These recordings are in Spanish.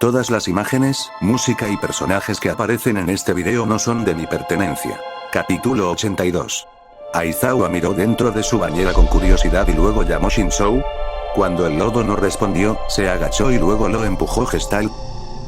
Todas las imágenes, música y personajes que aparecen en este video no son de mi pertenencia. Capítulo 82. Aizawa miró dentro de su bañera con curiosidad y luego llamó Shinzou. Cuando el lobo no respondió, se agachó y luego lo empujó Gestalt.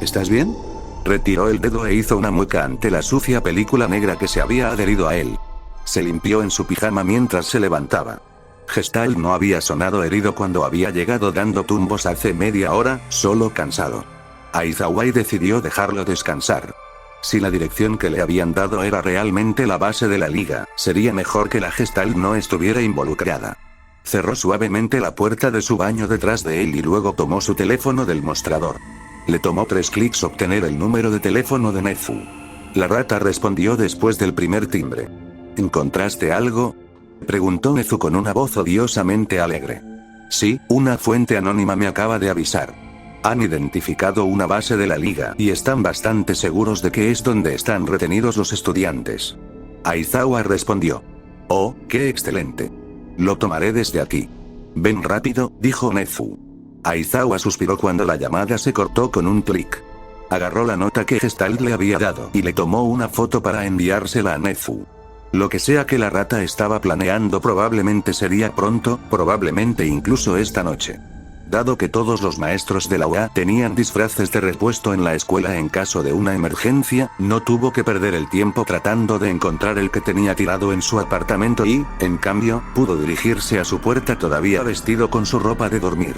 ¿Estás bien? Retiró el dedo e hizo una mueca ante la sucia película negra que se había adherido a él. Se limpió en su pijama mientras se levantaba. Gestalt no había sonado herido cuando había llegado dando tumbos hace media hora, solo cansado. Aizawa decidió dejarlo descansar. Si la dirección que le habían dado era realmente la base de la liga, sería mejor que la Gestalt no estuviera involucrada. Cerró suavemente la puerta de su baño detrás de él y luego tomó su teléfono del mostrador. Le tomó 3 clics obtener el número de teléfono de Nezu. La rata respondió después del primer timbre. ¿Encontraste algo?, preguntó Nezu con una voz odiosamente alegre. Sí, una fuente anónima me acaba de avisar. Han identificado una base de la liga y están bastante seguros de que es donde están retenidos los estudiantes. Aizawa respondió. Oh, qué excelente. Lo tomaré desde aquí. Ven rápido, dijo Nezu. Aizawa suspiró cuando la llamada se cortó con un clic. Agarró la nota que Gestalt le había dado y le tomó una foto para enviársela a Nezu. Lo que sea que la rata estaba planeando probablemente sería pronto, probablemente incluso esta noche. Dado que todos los maestros de la UA tenían disfraces de repuesto en la escuela en caso de una emergencia, no tuvo que perder el tiempo tratando de encontrar el que tenía tirado en su apartamento y, en cambio, pudo dirigirse a su puerta todavía vestido con su ropa de dormir.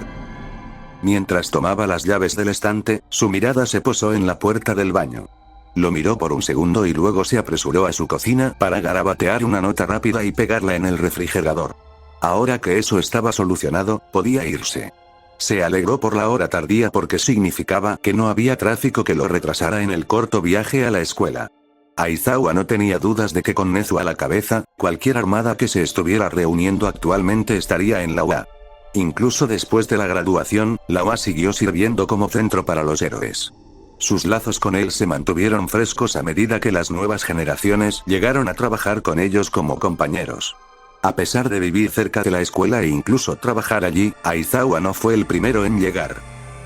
Mientras tomaba las llaves del estante, su mirada se posó en la puerta del baño. Lo miró por un segundo y luego se apresuró a su cocina para garabatear una nota rápida y pegarla en el refrigerador. Ahora que eso estaba solucionado, podía irse. Se alegró por la hora tardía porque significaba que no había tráfico que lo retrasara en el corto viaje a la escuela. Aizawa no tenía dudas de que con Nezu a la cabeza, cualquier armada que se estuviera reuniendo actualmente estaría en la UA. Incluso después de la graduación, la UA siguió sirviendo como centro para los héroes. Sus lazos con él se mantuvieron frescos a medida que las nuevas generaciones llegaron a trabajar con ellos como compañeros. A pesar de vivir cerca de la escuela e incluso trabajar allí, Aizawa no fue el primero en llegar.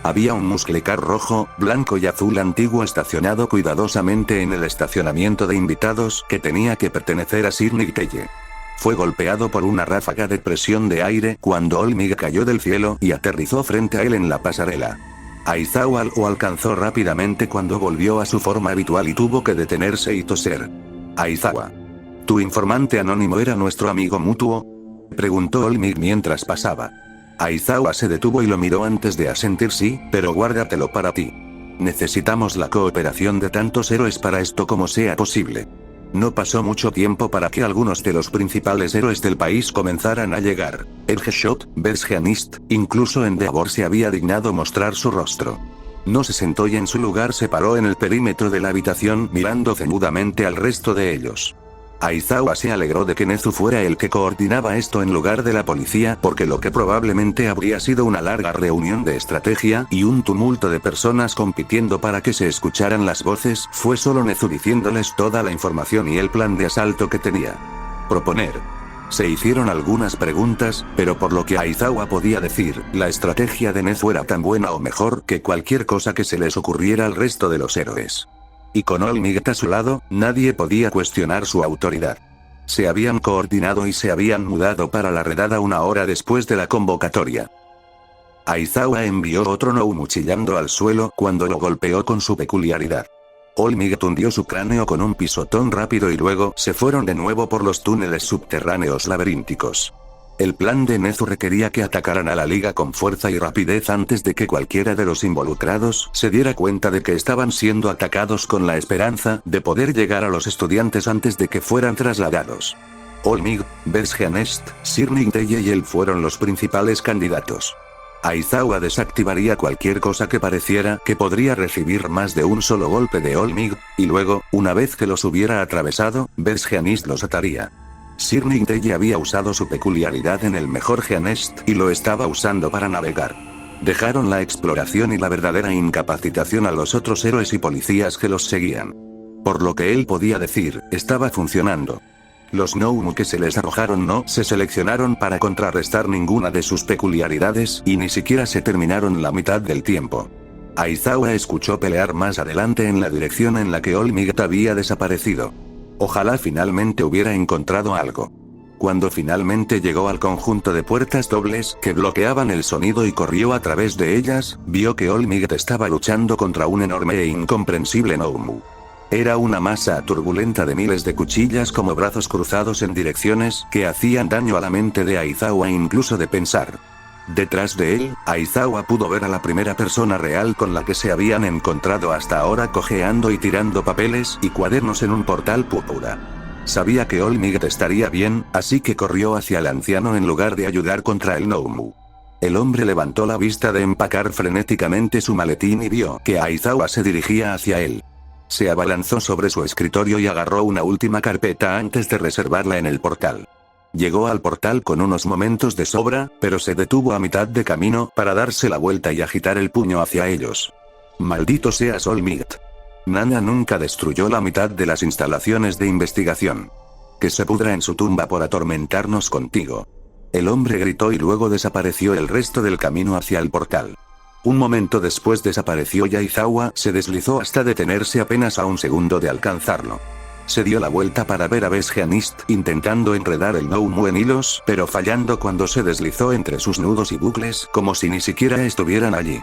Había un muscle car rojo, blanco y azul antiguo estacionado cuidadosamente en el estacionamiento de invitados que tenía que pertenecer a Sir Nighteye. Fue golpeado por una ráfaga de presión de aire cuando Olmig cayó del cielo y aterrizó frente a él en la pasarela. Aizawa lo alcanzó rápidamente cuando volvió a su forma habitual y tuvo que detenerse y toser. Aizawa. ¿Tu informante anónimo era nuestro amigo mutuo?, preguntó Olmig mientras pasaba. Aizawa se detuvo y lo miró antes de asentir sí, pero guárdatelo para ti. Necesitamos la cooperación de tantos héroes para esto como sea posible. No pasó mucho tiempo para que algunos de los principales héroes del país comenzaran a llegar. Edgeshot, Bergeanist, incluso Endeavor se había dignado mostrar su rostro. No se sentó y en su lugar se paró en el perímetro de la habitación mirando ceñudamente al resto de ellos. Aizawa se alegró de que Nezu fuera el que coordinaba esto en lugar de la policía porque lo que probablemente habría sido una larga reunión de estrategia y un tumulto de personas compitiendo para que se escucharan las voces fue solo Nezu diciéndoles toda la información y el plan de asalto que tenía. Proponer. Se hicieron algunas preguntas, pero por lo que Aizawa podía decir, la estrategia de Nezu era tan buena o mejor que cualquier cosa que se les ocurriera al resto de los héroes. Y con Olmig a su lado, nadie podía cuestionar su autoridad. Se habían coordinado y se habían mudado para la redada una hora después de la convocatoria. Aizawa envió otro Noumu chillando al suelo cuando lo golpeó con su peculiaridad. Olmig tundió su cráneo con un pisotón rápido y luego se fueron de nuevo por los túneles subterráneos laberínticos. El plan de Nezu requería que atacaran a la liga con fuerza y rapidez antes de que cualquiera de los involucrados se diera cuenta de que estaban siendo atacados con la esperanza de poder llegar a los estudiantes antes de que fueran trasladados. Olmig, Bergeanest, Sir Nighteye y él fueron los principales candidatos. Aizawa desactivaría cualquier cosa que pareciera que podría recibir más de un solo golpe de Olmig, y luego, una vez que los hubiera atravesado, Bergeanist los ataría. Sir Nighteye había usado su peculiaridad en el mejor Geanest y lo estaba usando para navegar. Dejaron la exploración y la verdadera incapacitación a los otros héroes y policías que los seguían. Por lo que él podía decir, estaba funcionando. Los Noumu que se les arrojaron no se seleccionaron para contrarrestar ninguna de sus peculiaridades y ni siquiera se terminaron la mitad del tiempo. Aizawa escuchó pelear más adelante en la dirección en la que Olmigt había desaparecido. Ojalá finalmente hubiera encontrado algo. Cuando finalmente llegó al conjunto de puertas dobles que bloqueaban el sonido y corrió a través de ellas, vio que Olmigt estaba luchando contra un enorme e incomprensible Noumu. Era una masa turbulenta de miles de cuchillas como brazos cruzados en direcciones que hacían daño a la mente de Aizawa incluso de pensar. Detrás de él, Aizawa pudo ver a la primera persona real con la que se habían encontrado hasta ahora cojeando y tirando papeles y cuadernos en un portal púrpura. Sabía que Olmigt estaría bien, así que corrió hacia el anciano en lugar de ayudar contra el Noumu. El hombre levantó la vista de empacar frenéticamente su maletín y vio que Aizawa se dirigía hacia él. Se abalanzó sobre su escritorio y agarró una última carpeta antes de reservarla en el portal. Llegó al portal con unos momentos de sobra, pero se detuvo a mitad de camino para darse la vuelta y agitar el puño hacia ellos. Maldito seas Olmigt. Nana nunca destruyó la mitad de las instalaciones de investigación. Que se pudra en su tumba por atormentarnos contigo. El hombre gritó y luego desapareció el resto del camino hacia el portal. Un momento después desapareció y Aizawa se deslizó hasta detenerse apenas a un segundo de alcanzarlo. Se dio la vuelta para ver a Besgeanist intentando enredar el Noumu en hilos, pero fallando cuando se deslizó entre sus nudos y bucles como si ni siquiera estuvieran allí.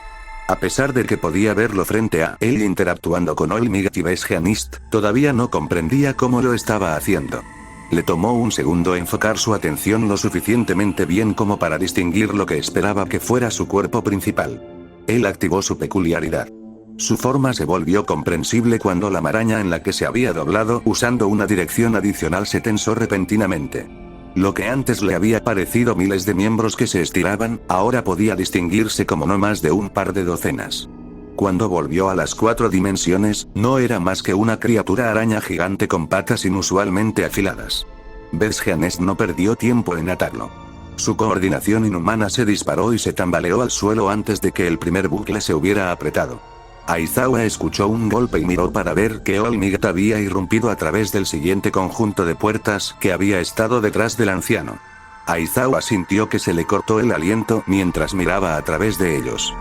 A pesar de que podía verlo frente a él interactuando con Olmigt y Besgeanist, todavía no comprendía cómo lo estaba haciendo. Le tomó un segundo enfocar su atención lo suficientemente bien como para distinguir lo que esperaba que fuera su cuerpo principal. Él activó su peculiaridad. Su forma se volvió comprensible cuando la maraña en la que se había doblado usando una dirección adicional se tensó repentinamente. Lo que antes le había parecido miles de miembros que se estiraban, ahora podía distinguirse como no más de un par de docenas. Cuando volvió a las 4 dimensiones, no era más que una criatura araña gigante con patas inusualmente afiladas. Besgeanist no perdió tiempo en atarlo. Su coordinación inhumana se disparó y se tambaleó al suelo antes de que el primer bucle se hubiera apretado. Aizawa escuchó un golpe y miró para ver que Olmigt había irrumpido a través del siguiente conjunto de puertas que había estado detrás del anciano. Aizawa sintió que se le cortó el aliento mientras miraba a través de ellos.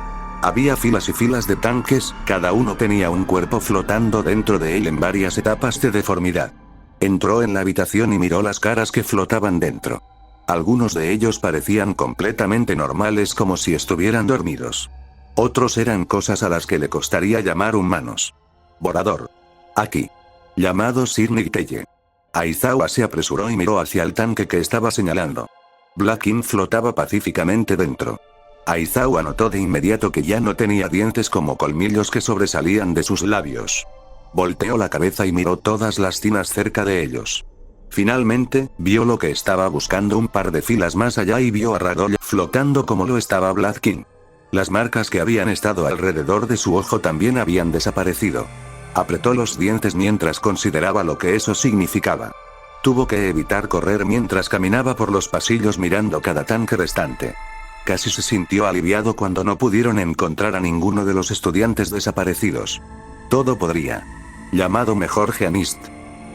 Había filas y filas de tanques, cada uno tenía un cuerpo flotando dentro de él en varias etapas de deformidad. Entró en la habitación y miró las caras que flotaban dentro. Algunos de ellos parecían completamente normales como si estuvieran dormidos. Otros eran cosas a las que le costaría llamar humanos. Vorador. Aquí. Llamado Sir Teye. Aizawa se apresuró y miró hacia el tanque que estaba señalando. Blackin flotaba pacíficamente dentro. Aizawa notó de inmediato que ya no tenía dientes como colmillos que sobresalían de sus labios. Volteó la cabeza y miró todas las tinas cerca de ellos. Finalmente, vio lo que estaba buscando un par de filas más allá y vio a Radoll flotando como lo estaba Blackin. Las marcas que habían estado alrededor de su ojo también habían desaparecido. Apretó los dientes mientras consideraba lo que eso significaba. Tuvo que evitar correr mientras caminaba por los pasillos mirando cada tanque restante. Casi se sintió aliviado cuando no pudieron encontrar a ninguno de los estudiantes desaparecidos. Todo podría. Llamado mejor Geanist.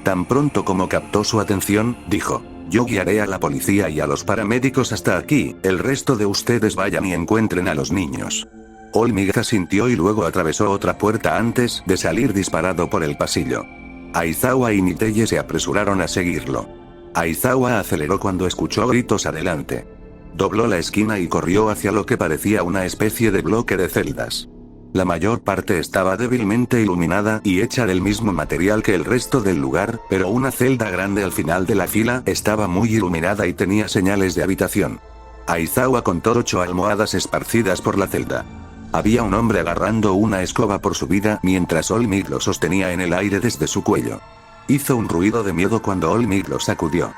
Tan pronto como captó su atención, dijo: yo guiaré a la policía y a los paramédicos hasta aquí, el resto de ustedes vayan y encuentren a los niños. Olmigt asintió y luego atravesó otra puerta antes de salir disparado por el pasillo. Aizawa y Niteye se apresuraron a seguirlo. Aizawa aceleró cuando escuchó gritos adelante. Dobló la esquina y corrió hacia lo que parecía una especie de bloque de celdas. La mayor parte estaba débilmente iluminada y hecha del mismo material que el resto del lugar, pero una celda grande al final de la fila estaba muy iluminada y tenía señales de habitación. Aizawa contó 8 almohadas esparcidas por la celda. Había un hombre agarrando una escoba por su vida mientras Olmigt lo sostenía en el aire desde su cuello. Hizo un ruido de miedo cuando Olmigt lo sacudió.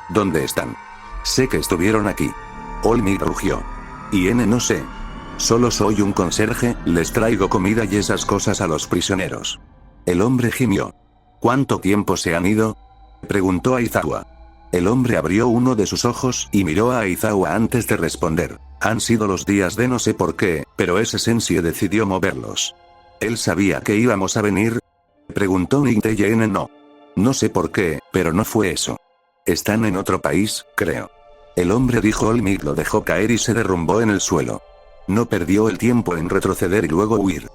¿Dónde están? Sé que estuvieron aquí. Olmigt rugió. No sé. Solo soy un conserje, les traigo comida y esas cosas a los prisioneros. El hombre gimió. ¿Cuánto tiempo se han ido? Preguntó Aizawa. El hombre abrió uno de sus ojos y miró a Aizawa antes de responder. Han sido los días de no sé por qué, pero ese sensei decidió moverlos. ¿Él sabía que íbamos a venir? Preguntó Niteye. No. No sé por qué, pero no fue eso. Están en otro país, creo. El hombre dijo. Olmigt lo dejó caer y se derrumbó en el suelo. No perdió el tiempo en retroceder y luego huir.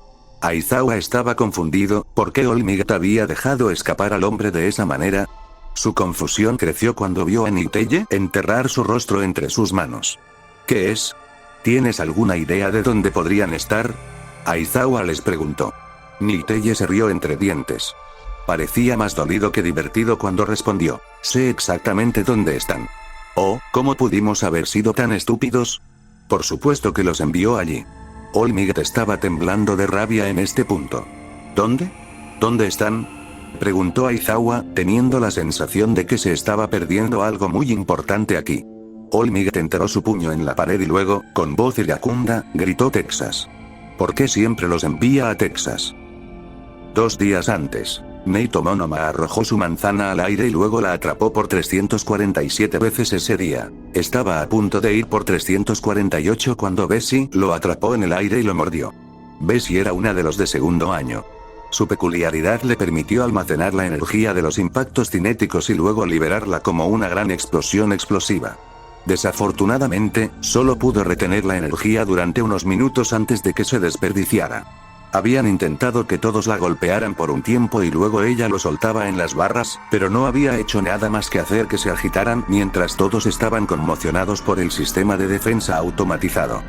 Aizawa estaba confundido, ¿por qué All Might había dejado escapar al hombre de esa manera? Su confusión creció cuando vio a Niteye enterrar su rostro entre sus manos. ¿Qué es? ¿Tienes alguna idea de dónde podrían estar? Aizawa les preguntó. Niteye se rió entre dientes. Parecía más dolido que divertido cuando respondió, sé exactamente dónde están. Oh, ¿cómo pudimos haber sido tan estúpidos? Por supuesto que los envió allí. All Might estaba temblando de rabia en este punto. ¿Dónde? ¿Dónde están? Preguntó Aizawa, teniendo la sensación de que se estaba perdiendo algo muy importante aquí. All Might enterró su puño en la pared y luego, con voz iracunda, gritó Texas. ¿Por qué siempre los envía a Texas? 2 días antes, Neito Monoma arrojó su manzana al aire y luego la atrapó por 347 veces ese día. Estaba a punto de ir por 348 cuando Bessie lo atrapó en el aire y lo mordió. Bessie era una de los de segundo año. Su peculiaridad le permitió almacenar la energía de los impactos cinéticos y luego liberarla como una gran explosión explosiva. Desafortunadamente, solo pudo retener la energía durante unos minutos antes de que se desperdiciara. Habían intentado que todos la golpearan por un tiempo y luego ella lo soltaba en las barras, pero no había hecho nada más que hacer que se agitaran mientras todos estaban conmocionados por el sistema de defensa automatizado.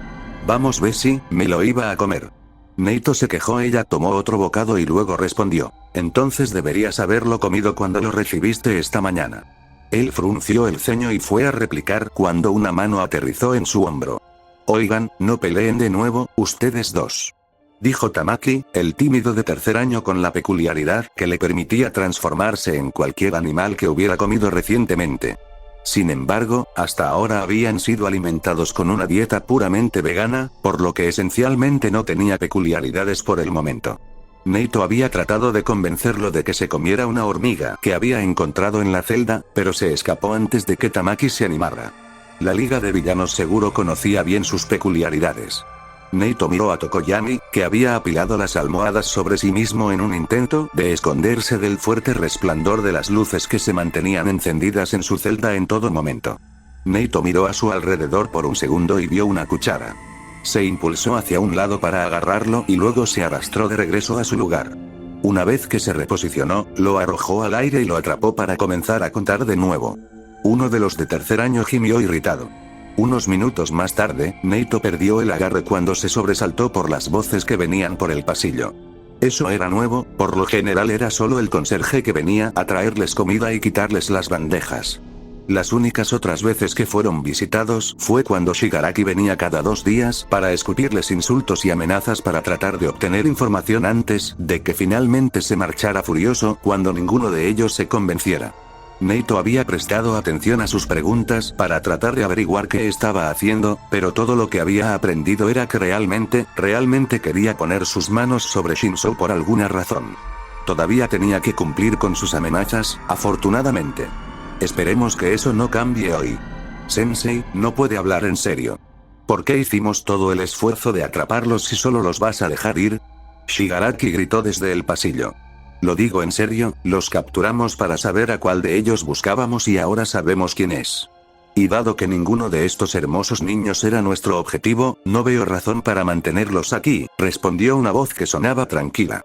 Vamos Bessie, me lo iba a comer. Neito se quejó. Ella tomó otro bocado y luego respondió, entonces deberías haberlo comido cuando lo recibiste esta mañana. Él frunció el ceño y fue a replicar cuando una mano aterrizó en su hombro. Oigan, no peleen de nuevo, ustedes dos. Dijo Tamaki, el tímido de tercer año con la peculiaridad que le permitía transformarse en cualquier animal que hubiera comido recientemente. Sin embargo, hasta ahora habían sido alimentados con una dieta puramente vegana, por lo que esencialmente no tenía peculiaridades por el momento. Neito había tratado de convencerlo de que se comiera una hormiga que había encontrado en la celda, pero se escapó antes de que Tamaki se animara. La Liga de Villanos seguro conocía bien sus peculiaridades. Neito miró a Tokoyami, que había apilado las almohadas sobre sí mismo en un intento de esconderse del fuerte resplandor de las luces que se mantenían encendidas en su celda en todo momento. Neito miró a su alrededor por un segundo y vio una cuchara. Se impulsó hacia un lado para agarrarlo y luego se arrastró de regreso a su lugar. Una vez que se reposicionó, lo arrojó al aire y lo atrapó para comenzar a contar de nuevo. Uno de los de tercer año gimió irritado. Unos minutos más tarde, Neito perdió el agarre cuando se sobresaltó por las voces que venían por el pasillo. Eso era nuevo, por lo general era solo el conserje que venía a traerles comida y quitarles las bandejas. Las únicas otras veces que fueron visitados fue cuando Shigaraki venía cada 2 días para escupirles insultos y amenazas para tratar de obtener información antes de que finalmente se marchara furioso cuando ninguno de ellos se convenciera. Neito había prestado atención a sus preguntas para tratar de averiguar qué estaba haciendo, pero todo lo que había aprendido era que realmente quería poner sus manos sobre Shinso por alguna razón. Todavía tenía que cumplir con sus amenazas, afortunadamente. Esperemos que eso no cambie hoy. Sensei, no puede hablar en serio. ¿Por qué hicimos todo el esfuerzo de atraparlos si solo los vas a dejar ir? Shigaraki gritó desde el pasillo. Lo digo en serio, los capturamos para saber a cuál de ellos buscábamos y ahora sabemos quién es. Y dado que ninguno de estos hermosos niños era nuestro objetivo, no veo razón para mantenerlos aquí, respondió una voz que sonaba tranquila.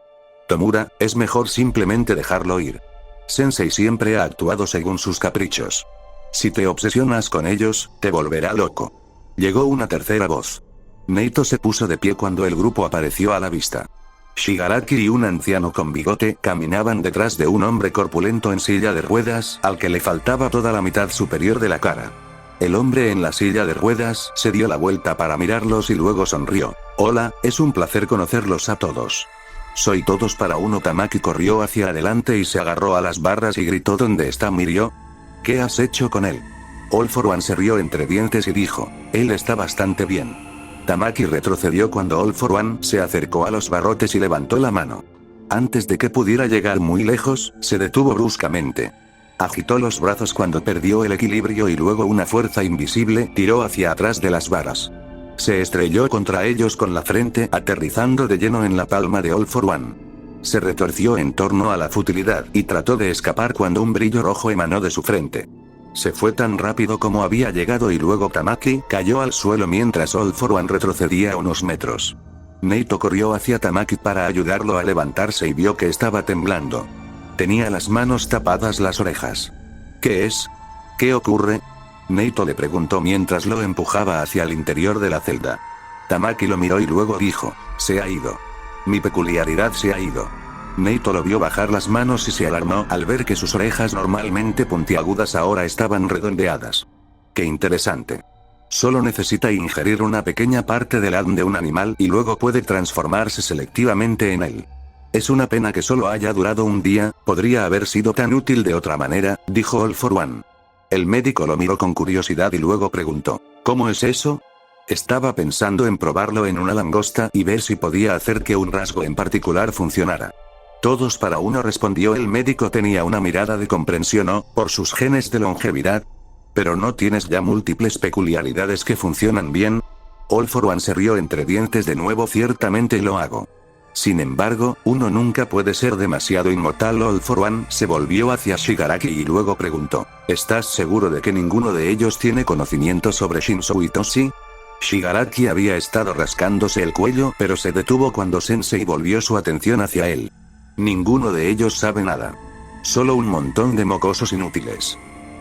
Tomura, es mejor simplemente dejarlo ir. Sensei siempre ha actuado según sus caprichos. Si te obsesionas con ellos, te volverá loco. Llegó una tercera voz. Neito se puso de pie cuando el grupo apareció a la vista. Shigaraki y un anciano con bigote caminaban detrás de un hombre corpulento en silla de ruedas, al que le faltaba toda la mitad superior de la cara. El hombre en la silla de ruedas se dio la vuelta para mirarlos y luego sonrió. Hola, es un placer conocerlos a todos. Soy todos para uno. Tamaki corrió hacia adelante y se agarró a las barras y gritó: ¿Dónde está Mirio? ¿Qué has hecho con él? All for One se rió entre dientes y dijo: él está bastante bien. Tamaki retrocedió cuando All for One se acercó a los barrotes y levantó la mano. Antes de que pudiera llegar muy lejos, se detuvo bruscamente. Agitó los brazos cuando perdió el equilibrio y luego una fuerza invisible tiró hacia atrás de las varas. Se estrelló contra ellos con la frente, aterrizando de lleno en la palma de All for One. Se retorció en torno a la futilidad y trató de escapar cuando un brillo rojo emanó de su frente. Se fue tan rápido como había llegado y luego Tamaki cayó al suelo mientras All for One retrocedía unos metros. Neito corrió hacia Tamaki para ayudarlo a levantarse y vio que estaba temblando. Tenía las manos tapadas las orejas. ¿Qué es? ¿Qué ocurre? Neito le preguntó mientras lo empujaba hacia el interior de la celda. Tamaki lo miró y luego dijo, se ha ido. Mi peculiaridad se ha ido. Neito lo vio bajar las manos y se alarmó al ver que sus orejas normalmente puntiagudas ahora estaban redondeadas. ¡Qué interesante! Solo necesita ingerir una pequeña parte del ADN de un animal y luego puede transformarse selectivamente en él. Es una pena que solo haya durado un día, podría haber sido tan útil de otra manera, dijo All for One. El médico lo miró con curiosidad y luego preguntó, ¿cómo es eso? Estaba pensando en probarlo en una langosta y ver si podía hacer que un rasgo en particular funcionara. Todos para uno, respondió el médico. Tenía una mirada de comprensión. ¿O por sus genes de longevidad? ¿Pero no tienes ya múltiples peculiaridades que funcionan bien? All for One se rió entre dientes de nuevo. Ciertamente lo hago. Sin embargo, uno nunca puede ser demasiado inmortal. All for One se volvió hacia Shigaraki y luego preguntó, ¿estás seguro de que ninguno de ellos tiene conocimiento sobre Shinzo Itoshi? Shigaraki había estado rascándose el cuello, pero se detuvo cuando Sensei volvió su atención hacia él. Ninguno de ellos sabe nada. Solo un montón de mocosos inútiles.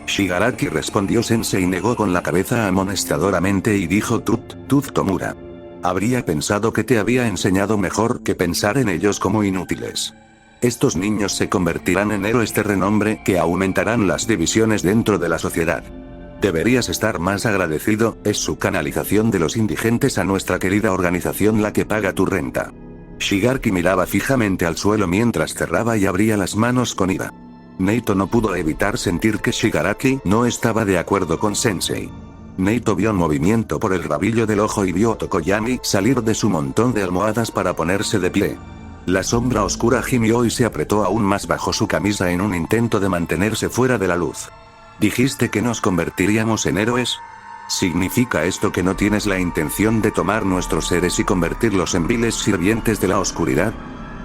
Shigaraki respondió. Sensei negó con la cabeza amonestadoramente y dijo, Tut Tomura. Habría pensado que te había enseñado mejor que pensar en ellos como inútiles. Estos niños se convertirán en héroes de renombre que aumentarán las divisiones dentro de la sociedad. Deberías estar más agradecido, es su canalización de los indigentes a nuestra querida organización la que paga tu renta. Shigaraki miraba fijamente al suelo mientras cerraba y abría las manos con ira. Neito no pudo evitar sentir que Shigaraki no estaba de acuerdo con Sensei. Neito vio un movimiento por el rabillo del ojo y vio a Tokoyami salir de su montón de almohadas para ponerse de pie. La sombra oscura gimió y se apretó aún más bajo su camisa en un intento de mantenerse fuera de la luz. ¿Dijiste que nos convertiríamos en héroes? ¿Significa esto que no tienes la intención de tomar nuestros seres y convertirlos en viles sirvientes de la oscuridad?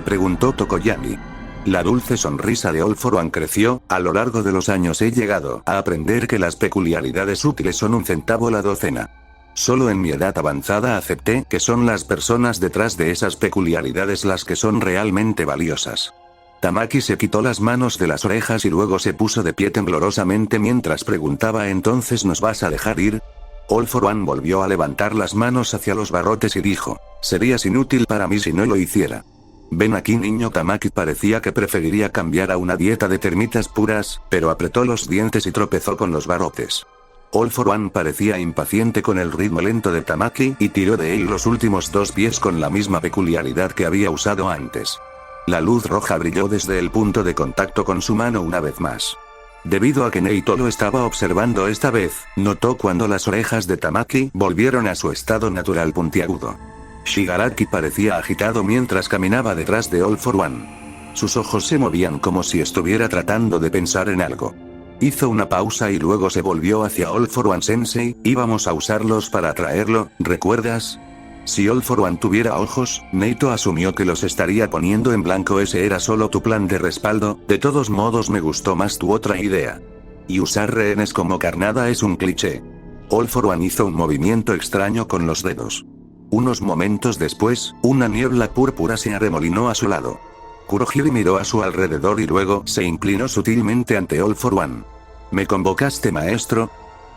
Preguntó Tokoyami. La dulce sonrisa de All for One creció. A lo largo de los años he llegado a aprender que las peculiaridades útiles son un centavo la docena. Solo en mi edad avanzada acepté que son las personas detrás de esas peculiaridades las que son realmente valiosas. Tamaki se quitó las manos de las orejas y luego se puso de pie temblorosamente mientras preguntaba, ¿entonces nos vas a dejar ir? All for One volvió a levantar las manos hacia los barrotes y dijo, serías inútil para mí si no lo hiciera. Ven aquí, niño. Tamaki parecía que preferiría cambiar a una dieta de termitas puras, pero apretó los dientes y tropezó con los barrotes. All for One parecía impaciente con el ritmo lento de Tamaki y tiró de él los últimos 2 pies con la misma peculiaridad que había usado antes. La luz roja brilló desde el punto de contacto con su mano una vez más. Debido a que Neito lo estaba observando esta vez, notó cuando las orejas de Tamaki volvieron a su estado natural puntiagudo. Shigaraki parecía agitado mientras caminaba detrás de All for One. Sus ojos se movían como si estuviera tratando de pensar en algo. Hizo una pausa y luego se volvió hacia All for One. Sensei, íbamos a usarlos para atraerlo, ¿recuerdas? Si All for One tuviera ojos, Neito asumió que los estaría poniendo en blanco. Ese era solo tu plan de respaldo. De todos modos me gustó más tu otra idea. Y usar rehenes como carnada es un cliché. All for One hizo un movimiento extraño con los dedos. Unos momentos después, una niebla púrpura se arremolinó a su lado. Kurohiri miró a su alrededor y luego se inclinó sutilmente ante All for One. ¿Me convocaste, maestro?,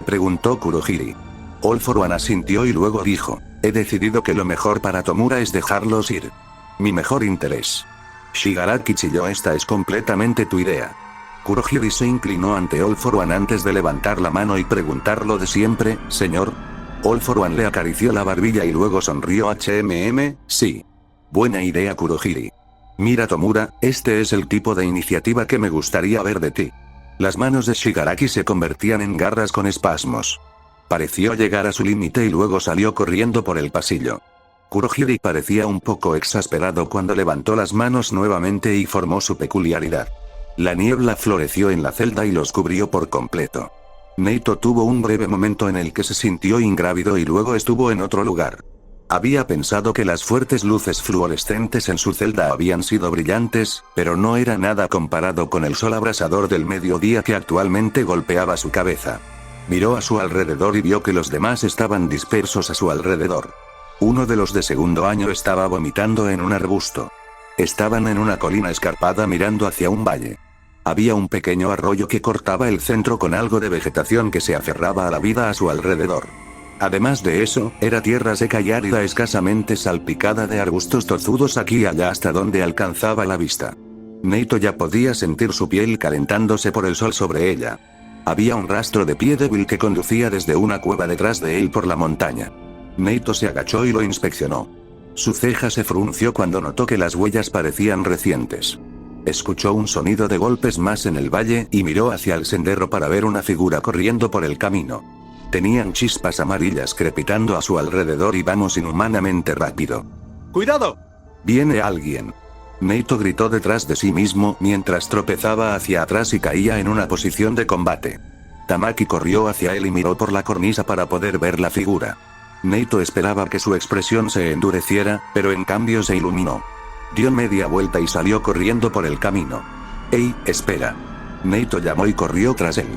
preguntó Kurohiri. All for One asintió y luego dijo, he decidido que lo mejor para Tomura es dejarlos ir. Mi mejor interés. Shigaraki chilló, esta es completamente tu idea. Kurohiri se inclinó ante All for One antes de levantar la mano y preguntar lo de siempre, señor. All for One le acarició la barbilla y luego sonrió. Sí. Buena idea, Kurohiri. Mira, Tomura, este es el tipo de iniciativa que me gustaría ver de ti. Las manos de Shigaraki se convertían en garras con espasmos. Pareció llegar a su límite y luego salió corriendo por el pasillo. Kurohiri parecía un poco exasperado cuando levantó las manos nuevamente y formó su peculiaridad. La niebla floreció en la celda y los cubrió por completo. Neito tuvo un breve momento en el que se sintió ingrávido y luego estuvo en otro lugar. Había pensado que las fuertes luces fluorescentes en su celda habían sido brillantes, pero no era nada comparado con el sol abrasador del mediodía que actualmente golpeaba su cabeza. Miró a su alrededor y vio que los demás estaban dispersos a su alrededor. Uno de los de segundo año estaba vomitando en un arbusto. Estaban en una colina escarpada mirando hacia un valle. Había un pequeño arroyo que cortaba el centro con algo de vegetación que se aferraba a la vida a su alrededor. Además de eso, era tierra seca y árida escasamente salpicada de arbustos tozudos aquí y allá hasta donde alcanzaba la vista. Neito ya podía sentir su piel calentándose por el sol sobre ella. Había un rastro de pie débil que conducía desde una cueva detrás de él por la montaña. Neito se agachó y lo inspeccionó. Su ceja se frunció cuando notó que las huellas parecían recientes. Escuchó un sonido de golpes más en el valle y miró hacia el sendero para ver una figura corriendo por el camino. Tenían chispas amarillas crepitando a su alrededor y vamos inhumanamente rápido. ¡Cuidado! Viene alguien. Neito gritó detrás de sí mismo mientras tropezaba hacia atrás y caía en una posición de combate. Tamaki corrió hacia él y miró por la cornisa para poder ver la figura. Neito esperaba que su expresión se endureciera, pero en cambio se iluminó. Dio media vuelta y salió corriendo por el camino. ¡Ey, espera! Neito llamó y corrió tras él.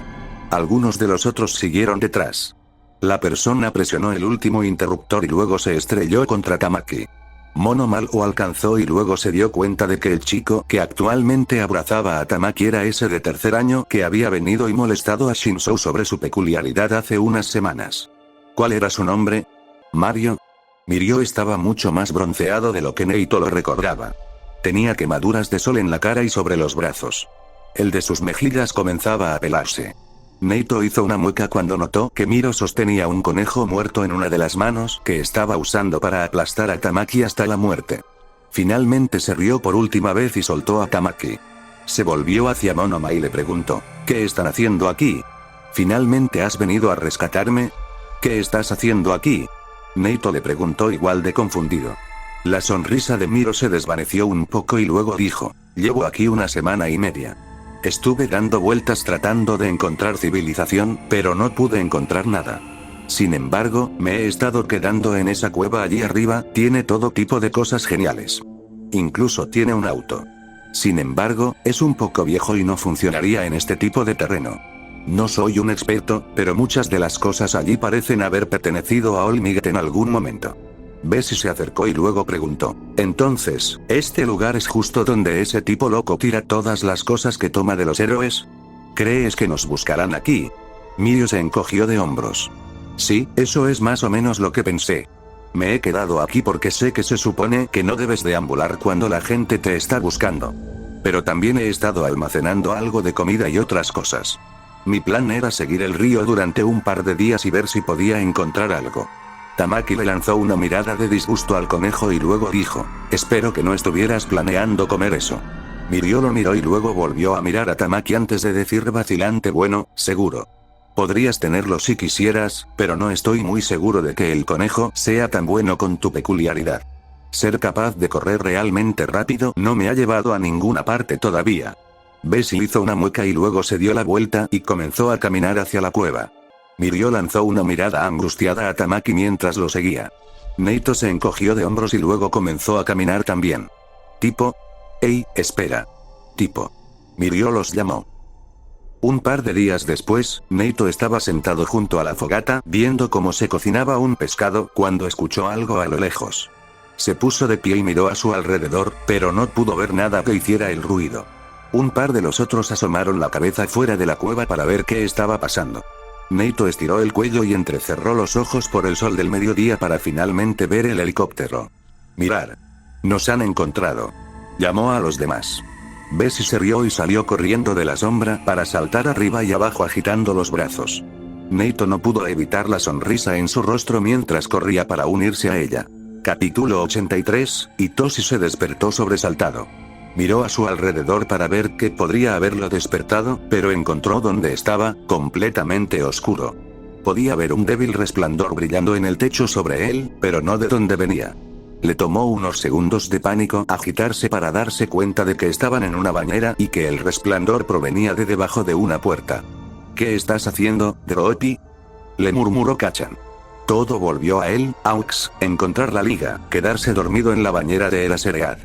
Algunos de los otros siguieron detrás. La persona presionó el último interruptor y luego se estrelló contra Tamaki. Mono Mal lo alcanzó y luego se dio cuenta de que el chico que actualmente abrazaba a Tamaki era ese de tercer año que había venido y molestado a Shinzo sobre su peculiaridad hace unas semanas. ¿Cuál era su nombre? ¿Mario? Mirio estaba mucho más bronceado de lo que Neito lo recordaba. Tenía quemaduras de sol en la cara y sobre los brazos. El de sus mejillas comenzaba a pelarse. Neito hizo una mueca cuando notó que Miro sostenía un conejo muerto en una de las manos que estaba usando para aplastar a Tamaki hasta la muerte. Finalmente se rió por última vez y soltó a Tamaki. Se volvió hacia Monoma y le preguntó, ¿qué están haciendo aquí? ¿Finalmente has venido a rescatarme? ¿Qué estás haciendo aquí? Neito le preguntó igual de confundido. La sonrisa de Miro se desvaneció un poco y luego dijo, llevo aquí una semana y media. Estuve dando vueltas tratando de encontrar civilización, pero no pude encontrar nada. Sin embargo, me he estado quedando en esa cueva allí arriba, tiene todo tipo de cosas geniales. Incluso tiene un auto. Sin embargo, es un poco viejo y no funcionaría en este tipo de terreno. No soy un experto, pero muchas de las cosas allí parecen haber pertenecido a Olmiget en algún momento. Bessie se acercó y luego preguntó, entonces, ¿este lugar es justo donde ese tipo loco tira todas las cosas que toma de los héroes? ¿Crees que nos buscarán aquí? Mirio se encogió de hombros. Sí, eso es más o menos lo que pensé. Me he quedado aquí porque sé que se supone que no debes deambular cuando la gente te está buscando. Pero también he estado almacenando algo de comida y otras cosas. Mi plan era seguir el río durante un par de días y ver si podía encontrar algo. Tamaki le lanzó una mirada de disgusto al conejo y luego dijo, espero que no estuvieras planeando comer eso. Mirio lo miró y luego volvió a mirar a Tamaki antes de decir vacilante, bueno, seguro. Podrías tenerlo si quisieras, pero no estoy muy seguro de que el conejo sea tan bueno con tu peculiaridad. Ser capaz de correr realmente rápido no me ha llevado a ninguna parte todavía. Bessie hizo una mueca y luego se dio la vuelta y comenzó a caminar hacia la cueva. Mirio lanzó una mirada angustiada a Tamaki mientras lo seguía. Neito se encogió de hombros y luego comenzó a caminar también. Tipo. ¡Ey, espera! Tipo. Mirio los llamó. Un par de días después, Neito estaba sentado junto a la fogata viendo cómo se cocinaba un pescado cuando escuchó algo a lo lejos. Se puso de pie y miró a su alrededor, pero no pudo ver nada que hiciera el ruido. Un par de los otros asomaron la cabeza fuera de la cueva para ver qué estaba pasando. Neito estiró el cuello y entrecerró los ojos por el sol del mediodía para finalmente ver el helicóptero. Mirar. Nos han encontrado. Llamó a los demás. Bessie se rió y salió corriendo de la sombra para saltar arriba y abajo agitando los brazos. Neito no pudo evitar la sonrisa en su rostro mientras corría para unirse a ella. Capítulo 83, Itoshi se despertó sobresaltado. Miró a su alrededor para ver qué podría haberlo despertado, pero encontró donde estaba, completamente oscuro. Podía ver un débil resplandor brillando en el techo sobre él, pero no de dónde venía. Le tomó unos segundos de pánico agitarse para darse cuenta de que estaban en una bañera y que el resplandor provenía de debajo de una puerta. ¿Qué estás haciendo, Droopy? Le murmuró Kachan. Todo volvió a él, Aux, encontrar la liga, quedarse dormido en la bañera de Eraseread.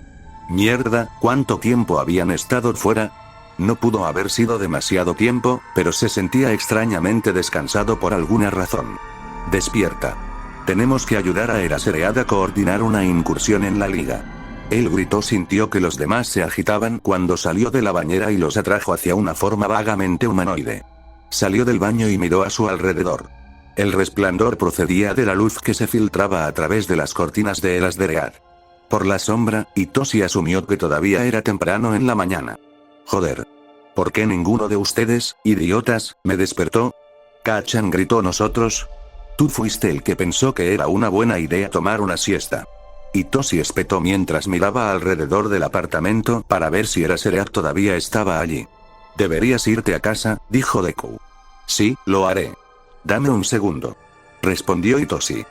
Mierda, ¿cuánto tiempo habían estado fuera? No pudo haber sido demasiado tiempo, pero se sentía extrañamente descansado por alguna razón. Despierta. Tenemos que ayudar a Eraserhead a coordinar una incursión en la liga. Él gritó, sintió que los demás se agitaban cuando salió de la bañera y los atrajo hacia una forma vagamente humanoide. Salió del baño y miró a su alrededor. El resplandor procedía de la luz que se filtraba a través de las cortinas de Eraserhead. Por la sombra, Itoshi asumió que todavía era temprano en la mañana. Joder. ¿Por qué ninguno de ustedes, idiotas, me despertó? Kacchan gritó. ¿Nosotros? Tú fuiste el que pensó que era una buena idea tomar una siesta. Itoshi espetó mientras miraba alrededor del apartamento para ver si Eraserhead todavía estaba allí. Deberías irte a casa, dijo Deku. Sí, lo haré. Dame un segundo. Respondió Itoshi.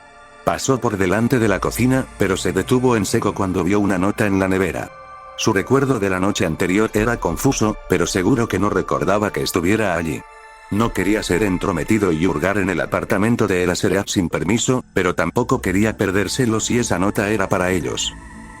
Pasó por delante de la cocina, pero se detuvo en seco cuando vio una nota en la nevera. Su recuerdo de la noche anterior era confuso, pero seguro que no recordaba que estuviera allí. No quería ser entrometido y hurgar en el apartamento de Eraserhead sin permiso, pero tampoco quería perdérselo si esa nota era para ellos.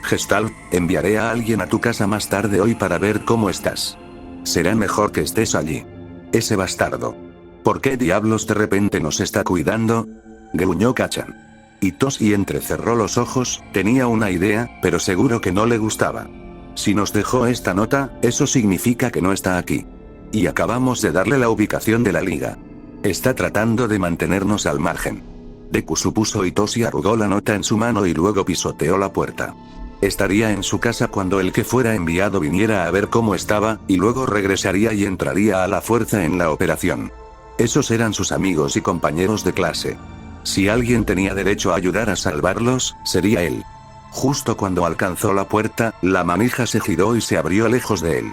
Gestalt, enviaré a alguien a tu casa más tarde hoy para ver cómo estás. Será mejor que estés allí. Ese bastardo. ¿Por qué diablos de repente nos está cuidando? Gruñó Kacchan. Itoshi entrecerró los ojos, tenía una idea, pero seguro que no le gustaba. Si nos dejó esta nota, eso significa que no está aquí. Y acabamos de darle la ubicación de la liga. Está tratando de mantenernos al margen. Deku supuso. Itoshi arrugó la nota en su mano y luego pisoteó la puerta. Estaría en su casa cuando el que fuera enviado viniera a ver cómo estaba, y luego regresaría y entraría a la fuerza en la operación. Esos eran sus amigos y compañeros de clase. Si alguien tenía derecho a ayudar a salvarlos, sería él. Justo cuando alcanzó la puerta, la manija se giró y se abrió lejos de él.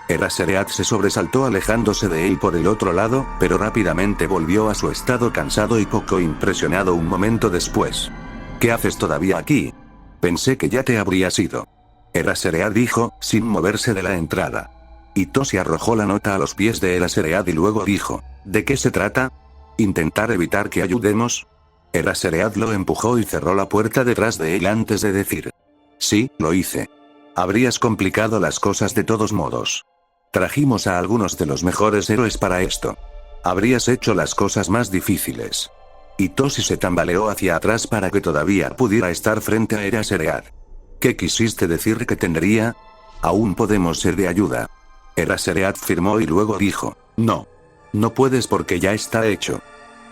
Eraserhead se sobresaltó alejándose de él por el otro lado, pero rápidamente volvió a su estado cansado y poco impresionado un momento después. ¿Qué haces todavía aquí? Pensé que ya te habrías ido. Eraserhead dijo, sin moverse de la entrada. Itoshi arrojó la nota a los pies de Eraserhead y luego dijo, ¿de qué se trata? ¿Intentar evitar que ayudemos? Eraserhead lo empujó y cerró la puerta detrás de él antes de decir. Sí, lo hice. Habrías complicado las cosas de todos modos. Trajimos a algunos de los mejores héroes para esto. Habrías hecho las cosas más difíciles. Itoshi se tambaleó hacia atrás para que todavía pudiera estar frente a Eraserhead. ¿Qué quisiste decir que tendría? Aún podemos ser de ayuda. Eraserhead firmó y luego dijo, no. No puedes porque ya está hecho.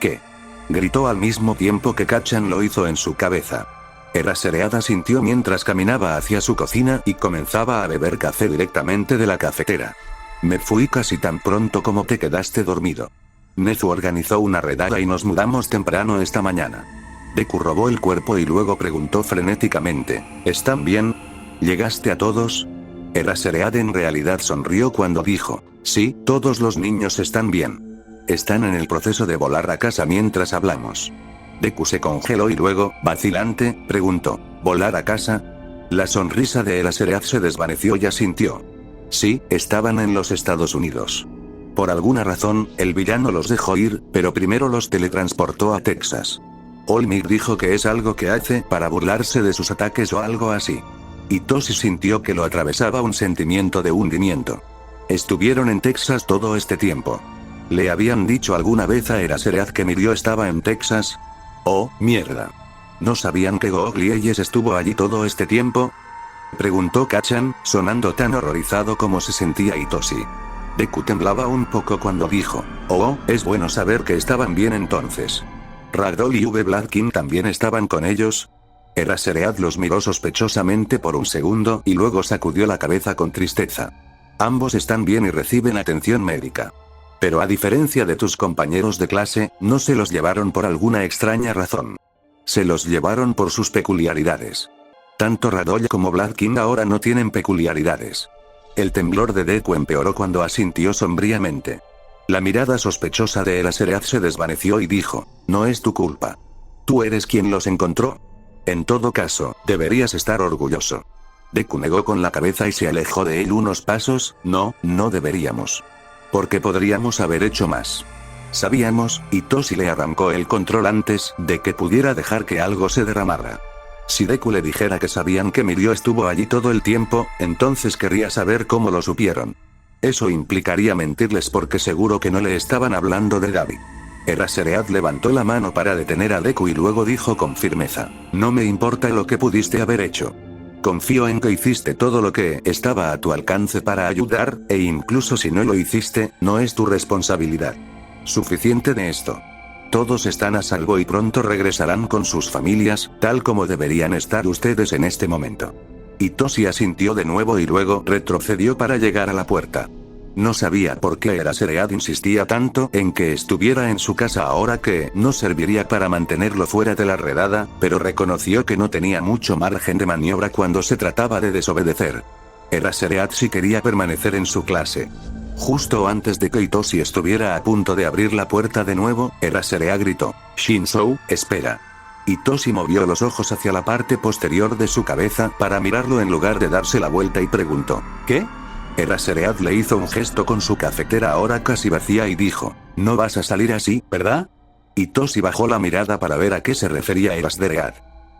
¿Qué? Gritó al mismo tiempo que Kacchan lo hizo en su cabeza. Eraserhead asintió mientras caminaba hacia su cocina y comenzaba a beber café directamente de la cafetera. Me fui casi tan pronto como te quedaste dormido. Nezu organizó una redada y nos mudamos temprano esta mañana. Deku robó el cuerpo y luego preguntó frenéticamente, ¿están bien? ¿Llegaste a todos? Eraserhead en realidad sonrió cuando dijo, sí, todos los niños están bien. Están en el proceso de volar a casa mientras hablamos. Deku se congeló y luego, vacilante, preguntó, ¿volar a casa? La sonrisa de Eraserhead se desvaneció y asintió. Sí, estaban en los Estados Unidos. Por alguna razón, el villano los dejó ir, pero primero los teletransportó a Texas. Olmec dijo que es algo que hace para burlarse de sus ataques o algo así. Itoshi sintió que lo atravesaba un sentimiento de hundimiento. Estuvieron en Texas todo este tiempo. ¿Le habían dicho alguna vez a Eraserhead que Mirio estaba en Texas? Oh, mierda. ¿No sabían que Googlieyes estuvo allí todo este tiempo? Preguntó Kacchan, sonando tan horrorizado como se sentía Itoshi. Deku temblaba un poco cuando dijo, oh, es bueno saber que estaban bien entonces. ¿Ragdoll y Vladkin también estaban con ellos? Eraserhead los miró sospechosamente por un segundo y luego sacudió la cabeza con tristeza. Ambos están bien y reciben atención médica. Pero a diferencia de tus compañeros de clase, no se los llevaron por alguna extraña razón. Se los llevaron por sus peculiaridades. Tanto Ragdoll como Vladkin ahora no tienen peculiaridades. El temblor de Deku empeoró cuando asintió sombríamente. La mirada sospechosa de Eraserhead se desvaneció y dijo, no es tu culpa. ¿Tú eres quien los encontró? En todo caso, deberías estar orgulloso. Deku negó con la cabeza y se alejó de él unos pasos, no deberíamos. Porque podríamos haber hecho más. Sabíamos, Itoshi le arrancó el control antes de que pudiera dejar que algo se derramara. Si Deku le dijera que sabían que Mirio estuvo allí todo el tiempo, entonces querría saber cómo lo supieron. Eso implicaría mentirles porque seguro que no le estaban hablando de Gaby. Eraseread levantó la mano para detener a Deku y luego dijo con firmeza: no me importa lo que pudiste haber hecho. Confío en que hiciste todo lo que estaba a tu alcance para ayudar, e incluso si no lo hiciste, no es tu responsabilidad. Suficiente de esto. Todos están a salvo y pronto regresarán con sus familias, tal como deberían estar ustedes en este momento. Itoshi asintió de nuevo y luego retrocedió para llegar a la puerta. No sabía por qué Eraseread insistía tanto en que estuviera en su casa ahora que no serviría para mantenerlo fuera de la redada, pero reconoció que no tenía mucho margen de maniobra cuando se trataba de desobedecer. Eraseread sí quería permanecer en su clase. Justo antes de que Itoshi estuviera a punto de abrir la puerta de nuevo, Eraseread gritó: Shinzou, espera. Itoshi movió los ojos hacia la parte posterior de su cabeza para mirarlo en lugar de darse la vuelta y preguntó: ¿qué? Eraseread le hizo un gesto con su cafetera ahora casi vacía y dijo: no vas a salir así, ¿verdad? Itoshi bajó la mirada para ver a qué se refería Eraseread.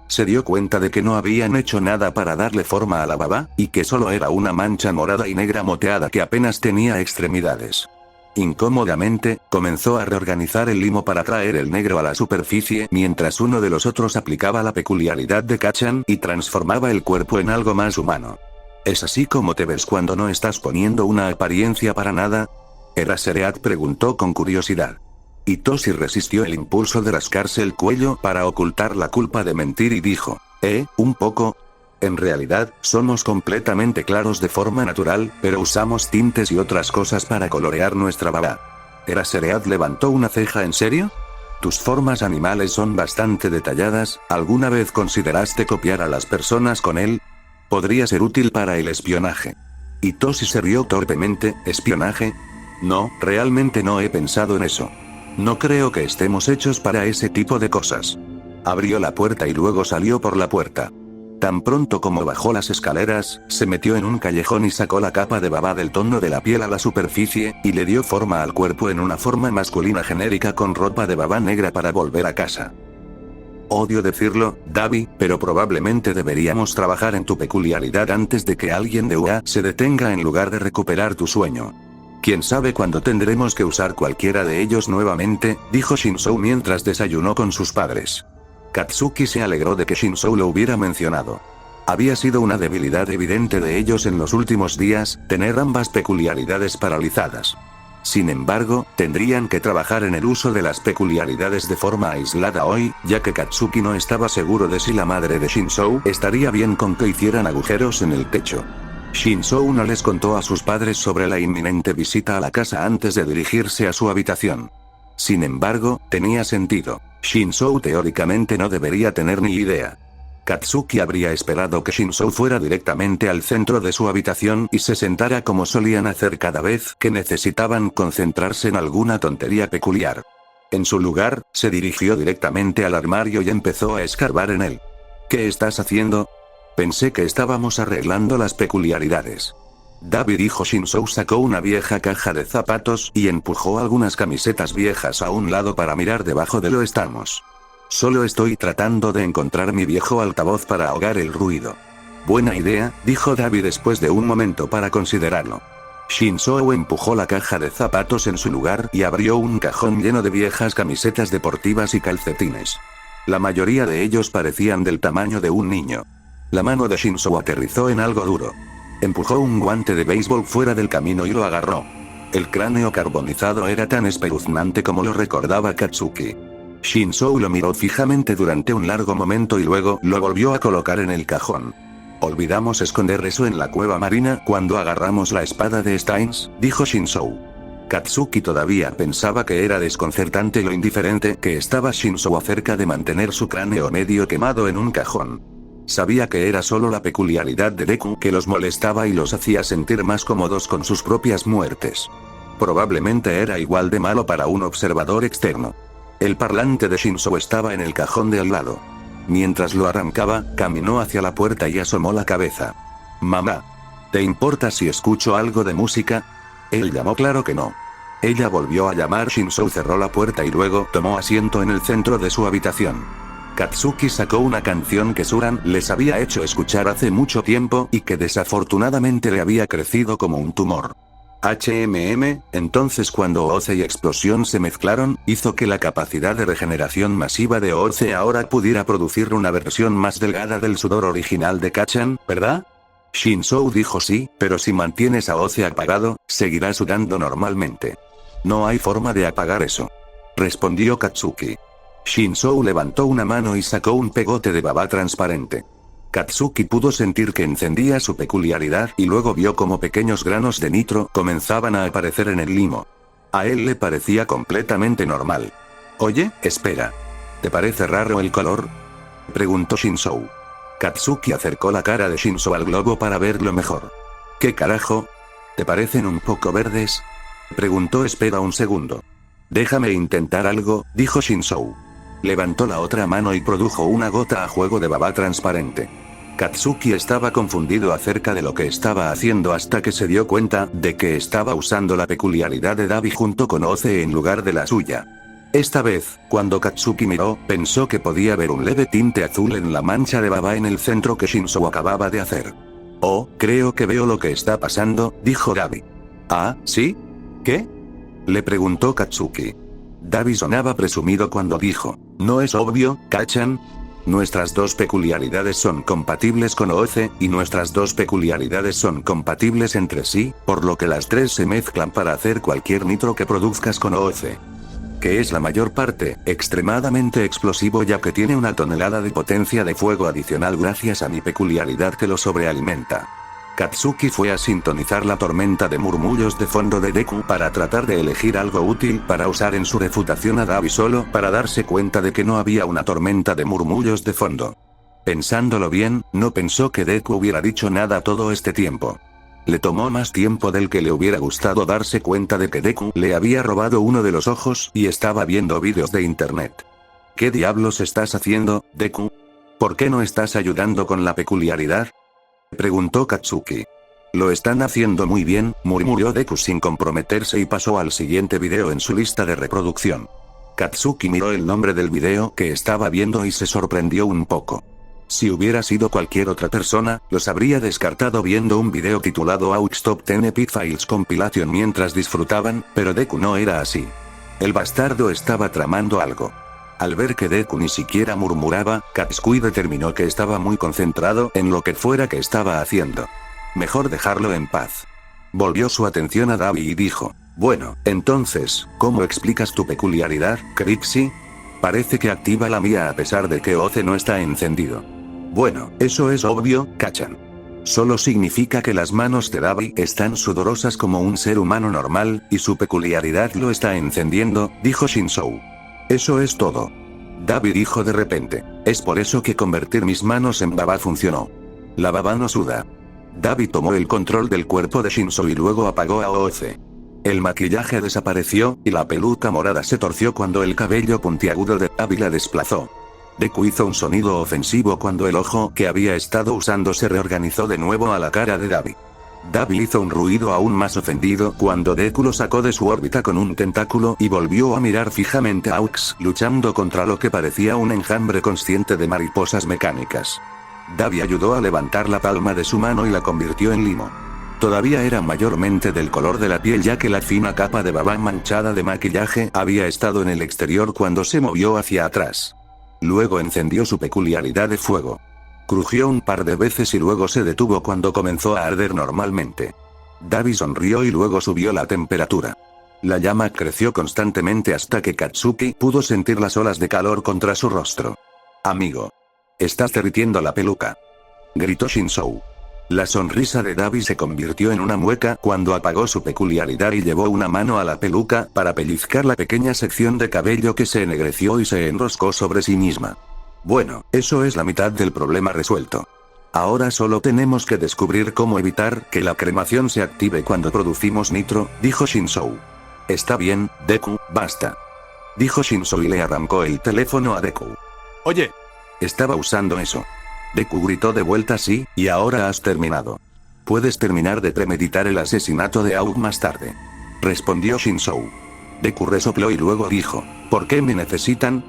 Se dio cuenta de que no habían hecho nada para darle forma a la baba, y que solo era una mancha morada y negra moteada que apenas tenía extremidades. Incómodamente, comenzó a reorganizar el limo para traer el negro a la superficie mientras uno de los otros aplicaba la peculiaridad de Kacchan y transformaba el cuerpo en algo más humano. ¿Es así como te ves cuando no estás poniendo una apariencia para nada? Eraseread preguntó con curiosidad. Itoshi resistió el impulso de rascarse el cuello para ocultar la culpa de mentir y dijo: un poco. En realidad, somos completamente claros de forma natural, pero usamos tintes y otras cosas para colorear nuestra baba. Eraseread levantó una ceja. ¿En serio? Tus formas animales son bastante detalladas. ¿Alguna vez consideraste copiar a las personas con él? Podría ser útil para el espionaje. Itoshi se rió torpemente. ¿Espionaje? No, realmente no he pensado en eso. No creo que estemos hechos para ese tipo de cosas. Abrió la puerta y luego salió por la puerta. Tan pronto como bajó las escaleras, se metió en un callejón y sacó la capa de baba del tono de la piel a la superficie, y le dio forma al cuerpo en una forma masculina genérica con ropa de baba negra para volver a casa. Odio decirlo, Dabi, pero probablemente deberíamos trabajar en tu peculiaridad antes de que alguien de UA se detenga en lugar de recuperar tu sueño. ¿Quién sabe cuándo tendremos que usar cualquiera de ellos nuevamente?, dijo Shinzou mientras desayunó con sus padres. Katsuki se alegró de que Shinzou lo hubiera mencionado. Había sido una debilidad evidente de ellos en los últimos días, tener ambas peculiaridades paralizadas. Sin embargo, tendrían que trabajar en el uso de las peculiaridades de forma aislada hoy, ya que Katsuki no estaba seguro de si la madre de Shinzou estaría bien con que hicieran agujeros en el techo. Shinzou no les contó a sus padres sobre la inminente visita a la casa antes de dirigirse a su habitación. Sin embargo, tenía sentido. Shinzou teóricamente no debería tener ni idea. Katsuki habría esperado que Shinzou fuera directamente al centro de su habitación y se sentara como solían hacer cada vez que necesitaban concentrarse en alguna tontería peculiar. En su lugar, se dirigió directamente al armario y empezó a escarbar en él. ¿Qué estás haciendo? Pensé que estábamos arreglando las peculiaridades. Dabi, dijo Shinzou. Sacó una vieja caja de zapatos y empujó algunas camisetas viejas a un lado para mirar debajo de lo estamos. Solo estoy tratando de encontrar mi viejo altavoz para ahogar el ruido. Buena idea, dijo Dabi después de un momento para considerarlo. Shinzou empujó la caja de zapatos en su lugar y abrió un cajón lleno de viejas camisetas deportivas y calcetines. La mayoría de ellos parecían del tamaño de un niño. La mano de Shinzou aterrizó en algo duro. Empujó un guante de béisbol fuera del camino y lo agarró. El cráneo carbonizado era tan espeluznante como lo recordaba Katsuki. Shinzou lo miró fijamente durante un largo momento y luego lo volvió a colocar en el cajón. Olvidamos esconder eso en la cueva marina cuando agarramos la espada de Steins, dijo Shinzou. Katsuki todavía pensaba que era desconcertante lo indiferente que estaba Shinzou acerca de mantener su cráneo medio quemado en un cajón. Sabía que era solo la peculiaridad de Deku que los molestaba y los hacía sentir más cómodos con sus propias muertes. Probablemente era igual de malo para un observador externo. El parlante de Shinzou estaba en el cajón de al lado. Mientras lo arrancaba, caminó hacia la puerta y asomó la cabeza. «Mamá, ¿te importa si escucho algo de música?» Él llamó. «Claro que no». Ella volvió a llamar. Shinzou cerró la puerta y luego tomó asiento en el centro de su habitación. Katsuki sacó una canción que Suran les había hecho escuchar hace mucho tiempo y que desafortunadamente le había crecido como un tumor. Entonces cuando OOC y explosión se mezclaron, hizo que la capacidad de regeneración masiva de OOC ahora pudiera producir una versión más delgada del sudor original de Kacchan, ¿verdad? Shinzou dijo sí, pero si mantienes a OOC apagado, seguirá sudando normalmente. No hay forma de apagar eso. Respondió Katsuki. Shinzou levantó una mano y sacó un pegote de baba transparente. Katsuki pudo sentir que encendía su peculiaridad y luego vio como pequeños granos de nitro comenzaban a aparecer en el limo. A él le parecía completamente normal. Oye, espera. ¿Te parece raro el color? Preguntó Shinzou. Katsuki acercó la cara de Shinzou al globo para verlo mejor. ¿Qué carajo? ¿Te parecen un poco verdes? Preguntó. Espera un segundo. Déjame intentar algo, dijo Shinzou. Levantó la otra mano y produjo una gota a juego de baba transparente. Katsuki estaba confundido acerca de lo que estaba haciendo hasta que se dio cuenta de que estaba usando la peculiaridad de Dabi junto con OOC en lugar de la suya. Esta vez, cuando Katsuki miró, pensó que podía ver un leve tinte azul en la mancha de baba en el centro que Shinzou acababa de hacer. Oh, creo que veo lo que está pasando, dijo Dabi. ¿Ah, sí? ¿Qué? Le preguntó Katsuki. Dabi sonaba presumido cuando dijo, ¿no es obvio, Kacchan? Nuestras dos peculiaridades son compatibles con OOC, y nuestras dos peculiaridades son compatibles entre sí, por lo que las tres se mezclan para hacer cualquier nitro que produzcas con OOC. Que es la mayor parte, extremadamente explosivo ya que tiene una tonelada de potencia de fuego adicional gracias a mi peculiaridad que lo sobrealimenta. Katsuki fue a sintonizar la tormenta de murmullos de fondo de Deku para tratar de elegir algo útil para usar en su refutación a Dabi solo para darse cuenta de que no había una tormenta de murmullos de fondo. Pensándolo bien, no pensó que Deku hubiera dicho nada todo este tiempo. Le tomó más tiempo del que le hubiera gustado darse cuenta de que Deku le había robado uno de los ojos y estaba viendo vídeos de internet. ¿Qué diablos estás haciendo, Deku? ¿Por qué no estás ayudando con la peculiaridad? Preguntó Katsuki. Lo están haciendo muy bien, murmuró Deku sin comprometerse y pasó al siguiente video en su lista de reproducción. Katsuki miró el nombre del video que estaba viendo y se sorprendió un poco. Si hubiera sido cualquier otra persona, los habría descartado viendo un video titulado AUX Top 10 Epic Files Compilation mientras disfrutaban, pero Deku no era así. El bastardo estaba tramando algo. Al ver que Deku ni siquiera murmuraba, Katsuki determinó que estaba muy concentrado en lo que fuera que estaba haciendo. Mejor dejarlo en paz. Volvió su atención a Dabi y dijo, bueno, entonces, ¿cómo explicas tu peculiaridad, Crixie? Parece que activa la mía a pesar de que OOC no está encendido. Bueno, eso es obvio, Kacchan. Solo significa que las manos de Dabi están sudorosas como un ser humano normal, y su peculiaridad lo está encendiendo, dijo Shinzou. Eso es todo. Dabi dijo de repente, es por eso que convertir mis manos en baba funcionó. La baba no suda. Dabi tomó el control del cuerpo de Shinzou y luego apagó a OOC. El maquillaje desapareció, y la peluca morada se torció cuando el cabello puntiagudo de Dabi la desplazó. Deku hizo un sonido ofensivo cuando el ojo que había estado usando se reorganizó de nuevo a la cara de Dabi. Dabi hizo un ruido aún más ofendido cuando Deku lo sacó de su órbita con un tentáculo y volvió a mirar fijamente a AUX luchando contra lo que parecía un enjambre consciente de mariposas mecánicas. Dabi ayudó a levantar la palma de su mano y la convirtió en limo. Todavía era mayormente del color de la piel ya que la fina capa de baba manchada de maquillaje había estado en el exterior cuando se movió hacia atrás. Luego encendió su peculiaridad de fuego. Crujió un par de veces y luego se detuvo cuando comenzó a arder normalmente. Dabi sonrió y luego subió la temperatura. La llama creció constantemente hasta que Katsuki pudo sentir las olas de calor contra su rostro. Amigo. Estás derritiendo la peluca. Gritó Shinzou. La sonrisa de Dabi se convirtió en una mueca cuando apagó su peculiaridad y llevó una mano a la peluca para pellizcar la pequeña sección de cabello que se ennegreció y se enroscó sobre sí misma. Bueno, eso es la mitad del problema resuelto. Ahora solo tenemos que descubrir cómo evitar que la cremación se active cuando producimos nitro, dijo Shinzou. Está bien, Deku, basta. Dijo Shinzou y le arrancó el teléfono a Deku. Oye. Estaba usando eso. Deku gritó de vuelta sí, y ahora has terminado. Puedes terminar de premeditar el asesinato de AUG más tarde. Respondió Shinzou. Deku resopló y luego dijo, ¿por qué me necesitan?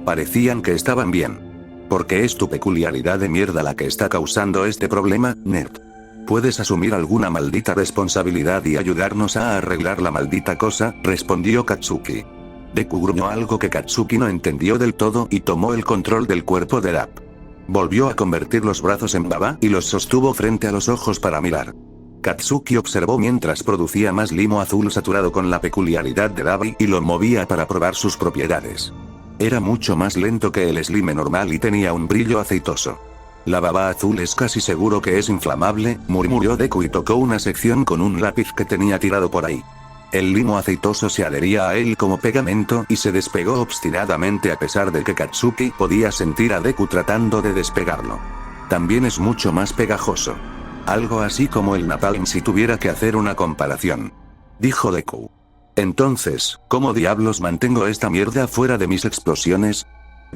Parecían que estaban bien. Porque es tu peculiaridad de mierda la que está causando este problema, nerd. ¿Puedes asumir alguna maldita responsabilidad y ayudarnos a arreglar la maldita cosa?, respondió Katsuki. Deku gruñó algo que Katsuki no entendió del todo y tomó el control del cuerpo de Dabi. Volvió a convertir los brazos en baba y los sostuvo frente a los ojos para mirar. Katsuki observó mientras producía más limo azul saturado con la peculiaridad de Dabi y lo movía para probar sus propiedades. Era mucho más lento que el slime normal y tenía un brillo aceitoso. La baba azul es casi seguro que es inflamable, murmuró Deku y tocó una sección con un lápiz que tenía tirado por ahí. El limo aceitoso se adhería a él como pegamento y se despegó obstinadamente a pesar de que Katsuki podía sentir a Deku tratando de despegarlo. También es mucho más pegajoso. Algo así como el napalm si tuviera que hacer una comparación. Dijo Deku. Entonces, ¿cómo diablos mantengo esta mierda fuera de mis explosiones?,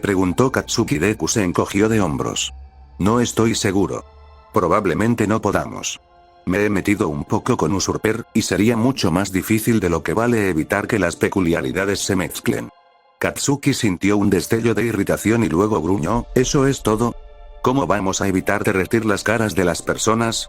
preguntó Katsuki. Deku se encogió de hombros. No estoy seguro. Probablemente no podamos. Me he metido un poco con Usurper, y sería mucho más difícil de lo que vale evitar que las peculiaridades se mezclen. Katsuki sintió un destello de irritación y luego gruñó, ¿eso es todo? ¿Cómo vamos a evitar derretir las caras de las personas?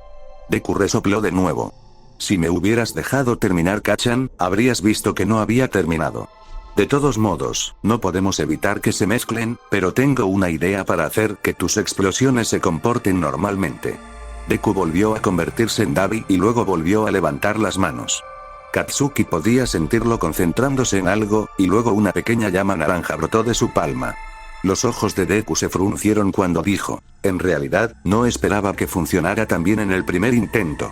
Deku resopló de nuevo. Si me hubieras dejado terminar, Kacchan, habrías visto que no había terminado. De todos modos, no podemos evitar que se mezclen, pero tengo una idea para hacer que tus explosiones se comporten normalmente. Deku volvió a convertirse en Dabi y luego volvió a levantar las manos. Katsuki podía sentirlo concentrándose en algo, y luego una pequeña llama naranja brotó de su palma. Los ojos de Deku se fruncieron cuando dijo, en realidad, no esperaba que funcionara tan bien en el primer intento.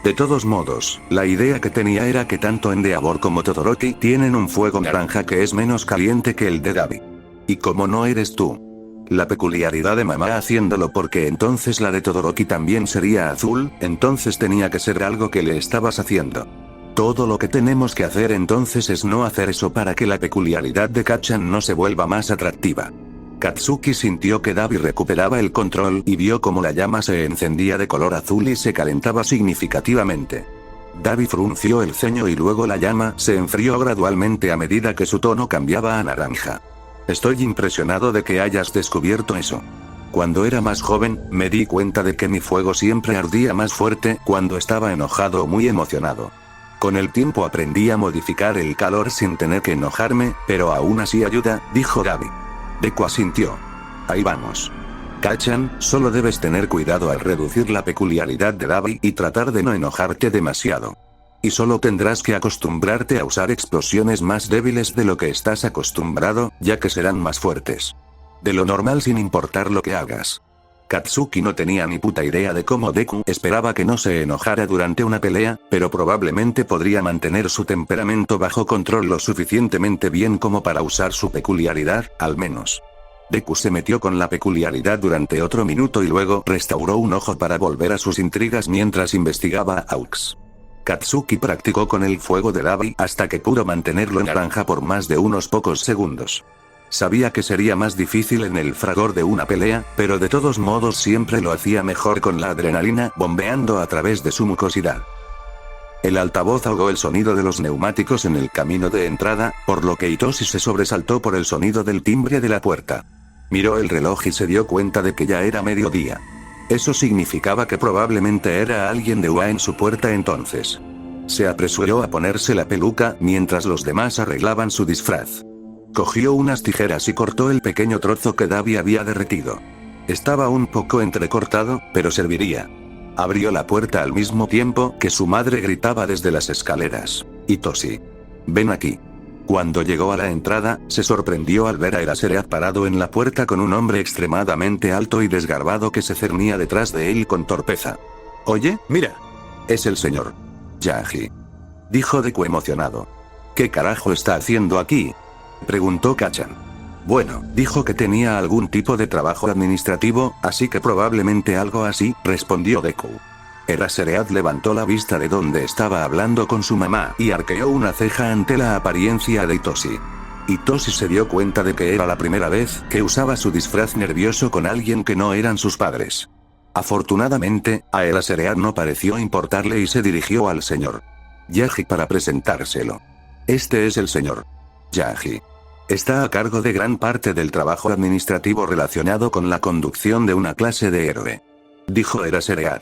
De todos modos, la idea que tenía era que tanto Endeavor como Todoroki tienen un fuego naranja que es menos caliente que el de Dabi. Y como no eres tú, la peculiaridad de mamá haciéndolo porque entonces la de Todoroki también sería azul, entonces tenía que ser algo que le estabas haciendo. Todo lo que tenemos que hacer entonces es no hacer eso para que la peculiaridad de Kacchan no se vuelva más atractiva. Katsuki sintió que Dabi recuperaba el control y vio como la llama se encendía de color azul y se calentaba significativamente. Dabi frunció el ceño y luego la llama se enfrió gradualmente a medida que su tono cambiaba a naranja. Estoy impresionado de que hayas descubierto eso. Cuando era más joven, me di cuenta de que mi fuego siempre ardía más fuerte cuando estaba enojado o muy emocionado. Con el tiempo aprendí a modificar el calor sin tener que enojarme, pero aún así ayuda, dijo Dabi. Deku asintió. Ahí vamos. Kacchan, solo debes tener cuidado al reducir la peculiaridad de Dabi y tratar de no enojarte demasiado. Y solo tendrás que acostumbrarte a usar explosiones más débiles de lo que estás acostumbrado, ya que serán más fuertes. De lo normal sin importar lo que hagas. Katsuki no tenía ni puta idea de cómo Deku esperaba que no se enojara durante una pelea, pero probablemente podría mantener su temperamento bajo control lo suficientemente bien como para usar su peculiaridad, al menos. Deku se metió con la peculiaridad durante otro minuto y luego restauró un ojo para volver a sus intrigas mientras investigaba a Aux. Katsuki practicó con el fuego de Dabi hasta que pudo mantenerlo en naranja por más de unos pocos segundos. Sabía que sería más difícil en el fragor de una pelea, pero de todos modos siempre lo hacía mejor con la adrenalina bombeando a través de su mucosidad. El altavoz ahogó el sonido de los neumáticos en el camino de entrada, por lo que Hitoshi se sobresaltó por el sonido del timbre de la puerta. Miró el reloj y se dio cuenta de que ya era mediodía. Eso significaba que probablemente era alguien de UA en su puerta entonces. Se apresuró a ponerse la peluca mientras los demás arreglaban su disfraz. Cogió unas tijeras y cortó el pequeño trozo que Dabi había derretido. Estaba un poco entrecortado, pero serviría. Abrió la puerta al mismo tiempo que su madre gritaba desde las escaleras. Hitoshi. Ven aquí. Cuando llegó a la entrada, se sorprendió al ver a Eraserhead parado en la puerta con un hombre extremadamente alto y desgarbado que se cernía detrás de él con torpeza. Oye, mira. Es el señor Yagi. Dijo Deku emocionado. ¿Qué carajo está haciendo aquí?, preguntó Kacchan. Bueno, dijo que tenía algún tipo de trabajo administrativo, así que probablemente algo así, respondió Deku. Eraserhead levantó la vista de donde estaba hablando con su mamá y arqueó una ceja ante la apariencia de Hitoshi. Hitoshi se dio cuenta de que era la primera vez que usaba su disfraz nervioso con alguien que no eran sus padres. Afortunadamente, a Eraserhead no pareció importarle y se dirigió al señor Yagi para presentárselo. Este es el señor Yagi. Está a cargo de gran parte del trabajo administrativo relacionado con la conducción de una clase de héroe. Dijo Eraserhead.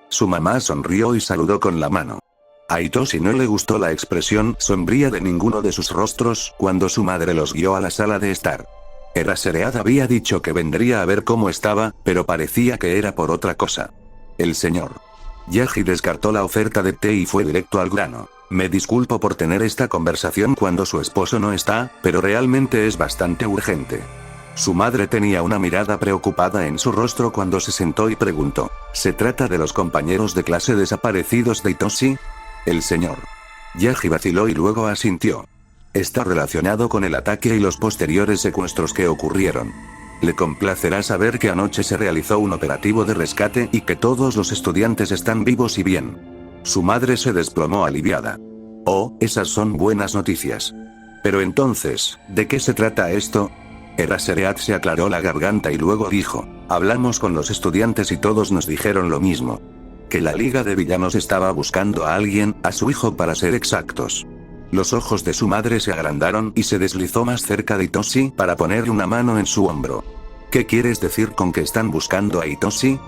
Su mamá sonrió y saludó con la mano. A Hitoshi no le gustó la expresión sombría de ninguno de sus rostros cuando su madre los guió a la sala de estar. Eraserhead había dicho que vendría a ver cómo estaba, pero parecía que era por otra cosa. El señor Yaji descartó la oferta de té y fue directo al grano. Me disculpo por tener esta conversación cuando su esposo no está, pero realmente es bastante urgente. Su madre tenía una mirada preocupada en su rostro cuando se sentó y preguntó, ¿se trata de los compañeros de clase desaparecidos de Hitoshi? El señor Yaji vaciló y luego asintió. Está relacionado con el ataque y los posteriores secuestros que ocurrieron. Le complacerá saber que anoche se realizó un operativo de rescate y que todos los estudiantes están vivos y bien. Su madre se desplomó aliviada. Oh, esas son buenas noticias. Pero entonces, ¿de qué se trata esto? Eraserhead se aclaró la garganta y luego dijo, hablamos con los estudiantes y todos nos dijeron lo mismo. Que la Liga de Villanos estaba buscando a alguien, a su hijo para ser exactos. Los ojos de su madre se agrandaron y se deslizó más cerca de Hitoshi para ponerle una mano en su hombro. ¿Qué quieres decir con que están buscando a Hitoshi?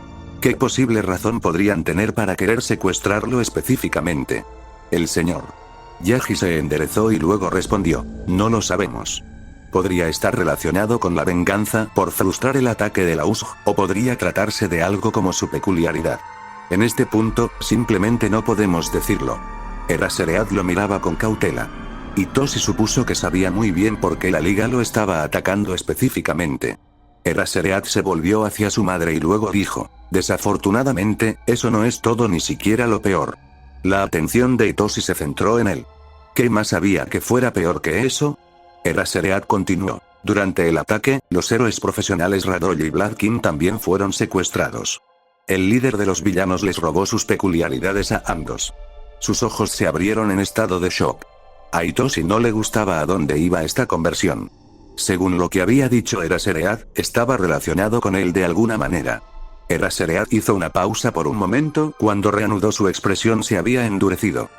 ¿Qué posible razón podrían tener para querer secuestrarlo específicamente? El señor Yaji se enderezó y luego respondió, no lo sabemos. Podría estar relacionado con la venganza por frustrar el ataque de la USG, o podría tratarse de algo como su peculiaridad. En este punto, simplemente no podemos decirlo. Eraserhead lo miraba con cautela. Hitoshi supuso que sabía muy bien por qué la liga lo estaba atacando específicamente. Eraserhead se volvió hacia su madre y luego dijo, desafortunadamente, eso no es todo ni siquiera lo peor. La atención de Hitoshi se centró en él. ¿Qué más había que fuera peor que eso? Eraserhead continuó. Durante el ataque, los héroes profesionales Radoy y Black King también fueron secuestrados. El líder de los villanos les robó sus peculiaridades a ambos. Sus ojos se abrieron en estado de shock. A Hitoshi no le gustaba a dónde iba esta conversión. Según lo que había dicho Eraserhead, estaba relacionado con él de alguna manera. Eraserhead hizo una pausa por un momento, cuando reanudó su expresión se había endurecido.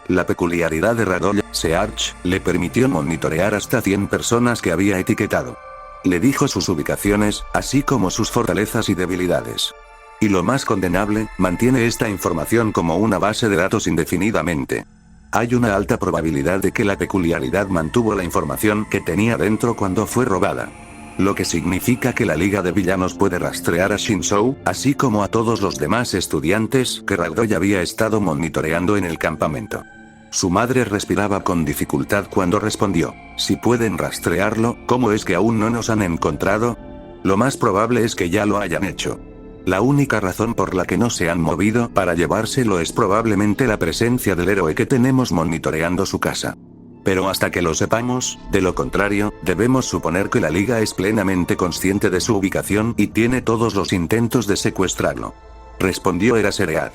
La peculiaridad de Radoy Search le permitió monitorear hasta 100 personas que había etiquetado. Le dijo sus ubicaciones, así como sus fortalezas y debilidades. Y lo más condenable, mantiene esta información como una base de datos indefinidamente. Hay una alta probabilidad de que la peculiaridad mantuvo la información que tenía dentro cuando fue robada. Lo que significa que la Liga de Villanos puede rastrear a Shinzou, así como a todos los demás estudiantes que Radoy había estado monitoreando en el campamento. Su madre respiraba con dificultad cuando respondió, si pueden rastrearlo, ¿cómo es que aún no nos han encontrado? Lo más probable es que ya lo hayan hecho. La única razón por la que no se han movido para llevárselo es probablemente la presencia del héroe que tenemos monitoreando su casa. Pero hasta que lo sepamos, de lo contrario, debemos suponer que la Liga es plenamente consciente de su ubicación y tiene todos los intentos de secuestrarlo. Respondió Eraserhead.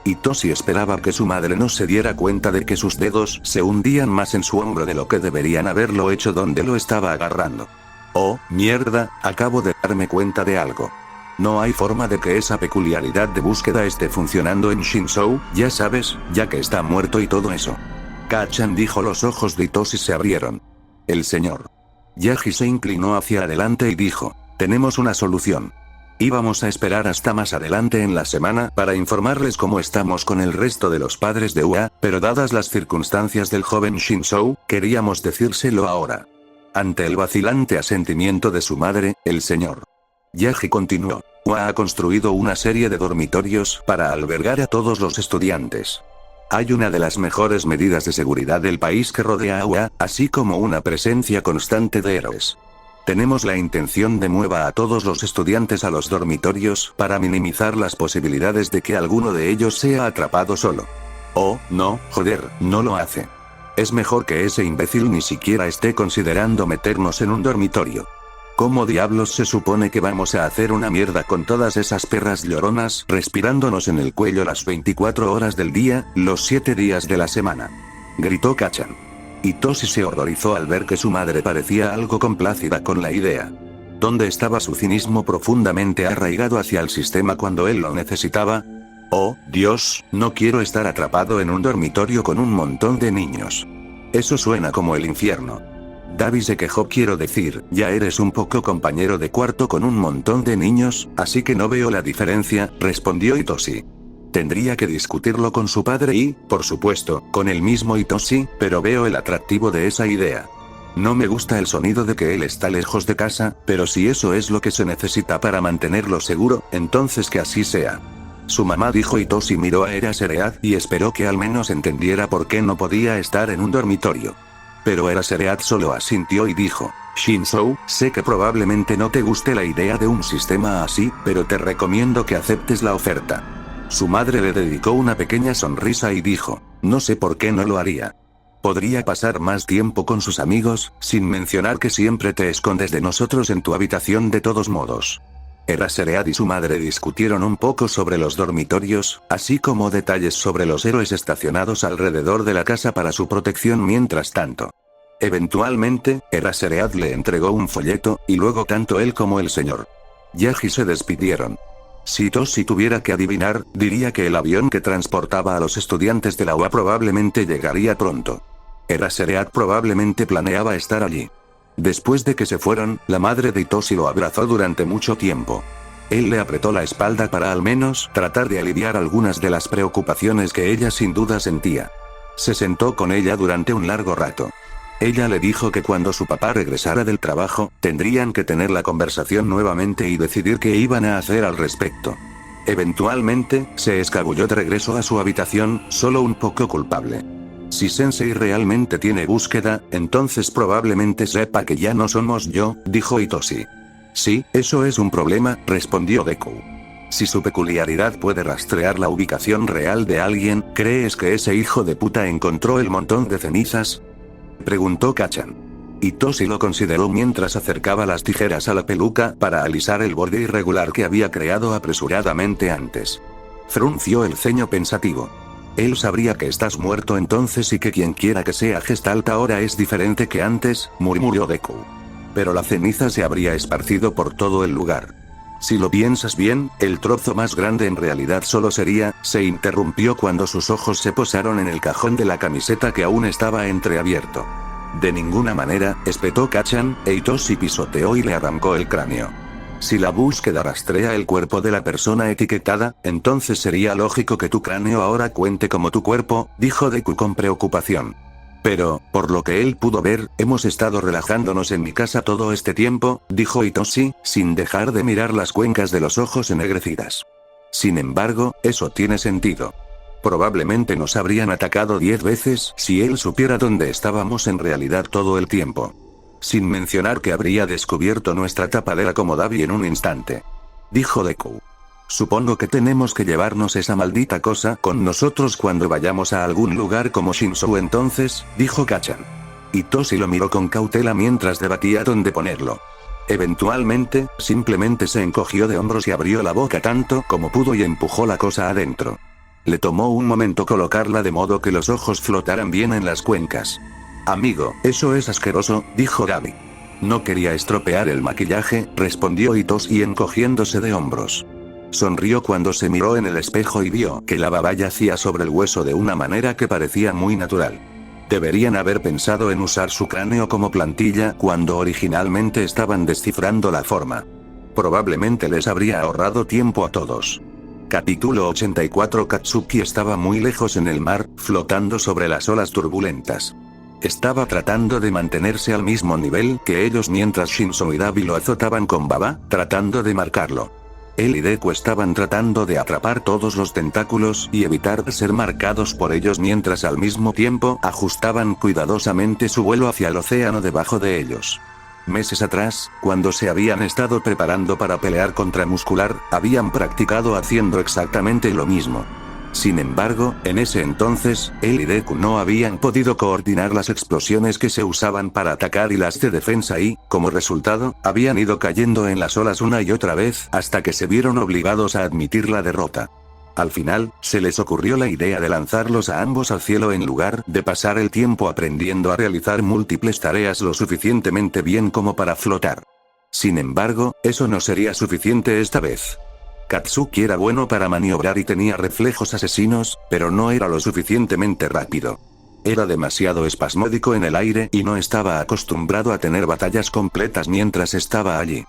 Hitoshi esperaba que su madre no se diera cuenta de que sus dedos se hundían más en su hombro de lo que deberían haberlo hecho donde lo estaba agarrando. Oh, mierda, acabo de darme cuenta de algo. No hay forma de que esa peculiaridad de búsqueda esté funcionando en Shinzou, ya sabes, ya que está muerto y todo eso. Kachan dijo. Los ojos de Hitoshi se abrieron. El señor Yaji se inclinó hacia adelante y dijo, tenemos una solución. Íbamos a esperar hasta más adelante en la semana para informarles cómo estamos con el resto de los padres de UA, pero dadas las circunstancias del joven Shinzou, queríamos decírselo ahora. Ante el vacilante asentimiento de su madre, el señor Yaji continuó. UA ha construido una serie de dormitorios para albergar a todos los estudiantes. Hay una de las mejores medidas de seguridad del país que rodea a UA, así como una presencia constante de héroes. Tenemos la intención de mover a todos los estudiantes a los dormitorios para minimizar las posibilidades de que alguno de ellos sea atrapado solo. Oh, no, joder, no lo hace. Es mejor que ese imbécil ni siquiera esté considerando meternos en un dormitorio. ¿Cómo diablos se supone que vamos a hacer una mierda con todas esas perras lloronas respirándonos en el cuello las 24 horas del día, los 7 días de la semana? Gritó Kachan. Hitoshi se horrorizó al ver que su madre parecía algo complacida con la idea. ¿Dónde estaba su cinismo profundamente arraigado hacia el sistema cuando él lo necesitaba? Oh, Dios, no quiero estar atrapado en un dormitorio con un montón de niños. Eso suena como el infierno. Davi se quejó. Quiero decir, ya eres un poco compañero de cuarto con un montón de niños, así que no veo la diferencia, respondió Hitoshi. Tendría que discutirlo con su padre y, por supuesto, con el mismo Hitoshi, pero veo el atractivo de esa idea. No me gusta el sonido de que él está lejos de casa, pero si eso es lo que se necesita para mantenerlo seguro, entonces que así sea. Su mamá dijo. Hitoshi miró a Eraserhead y esperó que al menos entendiera por qué no podía estar en un dormitorio. Pero Eraserhead solo asintió y dijo: Shinzou, sé que probablemente no te guste la idea de un sistema así, pero te recomiendo que aceptes la oferta. Su madre le dedicó una pequeña sonrisa y dijo: no sé por qué no lo haría. Podría pasar más tiempo con sus amigos, sin mencionar que siempre te escondes de nosotros en tu habitación de todos modos. Eraserhead y su madre discutieron un poco sobre los dormitorios, así como detalles sobre los héroes estacionados alrededor de la casa para su protección mientras tanto. Eventualmente, Eraserhead le entregó un folleto, y luego tanto él como el Sr. Yagi se despidieron. Si Hitoshi tuviera que adivinar, diría que el avión que transportaba a los estudiantes de la UA probablemente llegaría pronto. Eraserhead probablemente planeaba estar allí. Después de que se fueron, la madre de Hitoshi lo abrazó durante mucho tiempo. Él le apretó la espalda para al menos tratar de aliviar algunas de las preocupaciones que ella sin duda sentía. Se sentó con ella durante un largo rato. Ella le dijo que cuando su papá regresara del trabajo, tendrían que tener la conversación nuevamente y decidir qué iban a hacer al respecto. Eventualmente, se escabulló de regreso a su habitación, solo un poco culpable. Si Sensei realmente tiene búsqueda, entonces probablemente sepa que ya no somos yo, dijo Hitoshi. Sí, eso es un problema, respondió Deku. Si su peculiaridad puede rastrear la ubicación real de alguien, ¿crees que ese hijo de puta encontró el montón de cenizas?, preguntó Kachan. Hitoshi lo consideró mientras acercaba las tijeras a la peluca para alisar el borde irregular que había creado apresuradamente antes. Frunció el ceño pensativo. Él sabría que estás muerto entonces y que quien quiera que sea Gestalt ahora es diferente que antes, murmuró Deku. Pero la ceniza se habría esparcido por todo el lugar. Si lo piensas bien, el trozo más grande en realidad solo sería, se interrumpió cuando sus ojos se posaron en el cajón de la camiseta que aún estaba entreabierto. De ninguna manera, espetó Kachan, e Hitoshi pisoteó y le arrancó el cráneo. Si la búsqueda rastrea el cuerpo de la persona etiquetada, entonces sería lógico que tu cráneo ahora cuente como tu cuerpo, dijo Deku con preocupación. Pero, por lo que él pudo ver, hemos estado relajándonos en mi casa todo este tiempo, dijo Hitoshi, sin dejar de mirar las cuencas de los ojos ennegrecidas. Sin embargo, eso tiene sentido. Probablemente nos habrían atacado 10 veces si él supiera dónde estábamos en realidad todo el tiempo. Sin mencionar que habría descubierto nuestra tapadera como Dabi en un instante. Dijo Deku. Supongo que tenemos que llevarnos esa maldita cosa con nosotros cuando vayamos a algún lugar como Shinzou entonces, dijo Kachan. Hitoshi lo miró con cautela mientras debatía dónde ponerlo. Eventualmente, simplemente se encogió de hombros y abrió la boca tanto como pudo y empujó la cosa adentro. Le tomó un momento colocarla de modo que los ojos flotaran bien en las cuencas. Amigo, eso es asqueroso, dijo Dabi. No quería estropear el maquillaje, respondió Hitoshi encogiéndose de hombros. Sonrió cuando se miró en el espejo y vio que la baba yacía sobre el hueso de una manera que parecía muy natural. Deberían haber pensado en usar su cráneo como plantilla cuando originalmente estaban descifrando la forma. Probablemente les habría ahorrado tiempo a todos. Capítulo 84. Katsuki estaba muy lejos en el mar, flotando sobre las olas turbulentas. Estaba tratando de mantenerse al mismo nivel que ellos mientras Shinzou y Dabi lo azotaban con baba, tratando de marcarlo. Él y Deku estaban tratando de atrapar todos los tentáculos y evitar ser marcados por ellos mientras al mismo tiempo ajustaban cuidadosamente su vuelo hacia el océano debajo de ellos. Meses atrás, cuando se habían estado preparando para pelear contra Muscular, habían practicado haciendo exactamente lo mismo. Sin embargo, en ese entonces, él y Deku no habían podido coordinar las explosiones que se usaban para atacar y las de defensa y, como resultado, habían ido cayendo en las olas una y otra vez hasta que se vieron obligados a admitir la derrota. Al final, se les ocurrió la idea de lanzarlos a ambos al cielo en lugar de pasar el tiempo aprendiendo a realizar múltiples tareas lo suficientemente bien como para flotar. Sin embargo, eso no sería suficiente esta vez. Katsuki era bueno para maniobrar y tenía reflejos asesinos, pero no era lo suficientemente rápido. Era demasiado espasmódico en el aire y no estaba acostumbrado a tener batallas completas mientras estaba allí.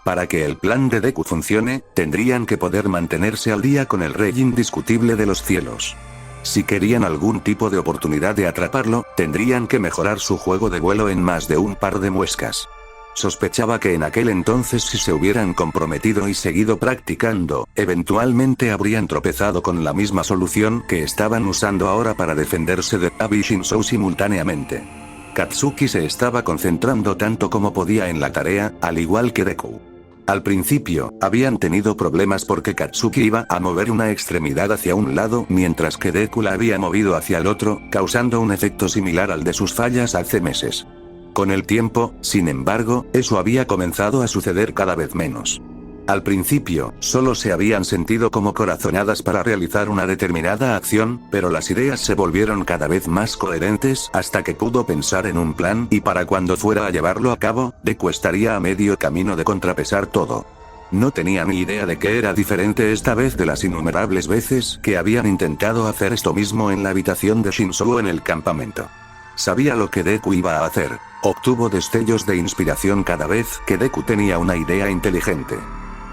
Para que el plan de Deku funcione, tendrían que poder mantenerse al día con el rey indiscutible de los cielos. Si querían algún tipo de oportunidad de atraparlo, tendrían que mejorar su juego de vuelo en más de un par de muescas. Sospechaba que en aquel entonces si se hubieran comprometido y seguido practicando, eventualmente habrían tropezado con la misma solución que estaban usando ahora para defenderse de Dabi y Shinzou simultáneamente. Katsuki se estaba concentrando tanto como podía en la tarea, al igual que Deku. Al principio, habían tenido problemas porque Katsuki iba a mover una extremidad hacia un lado mientras que Deku la había movido hacia el otro, causando un efecto similar al de sus fallas hace meses. Con el tiempo, sin embargo, eso había comenzado a suceder cada vez menos. Al principio, solo se habían sentido como corazonadas para realizar una determinada acción, pero las ideas se volvieron cada vez más coherentes hasta que pudo pensar en un plan y para cuando fuera a llevarlo a cabo, Deku estaría a medio camino de contrapesar todo. No tenía ni idea de que era diferente esta vez de las innumerables veces que habían intentado hacer esto mismo en la habitación de Shinzou en el campamento. Sabía lo que Deku iba a hacer. Obtuvo destellos de inspiración cada vez que Deku tenía una idea inteligente.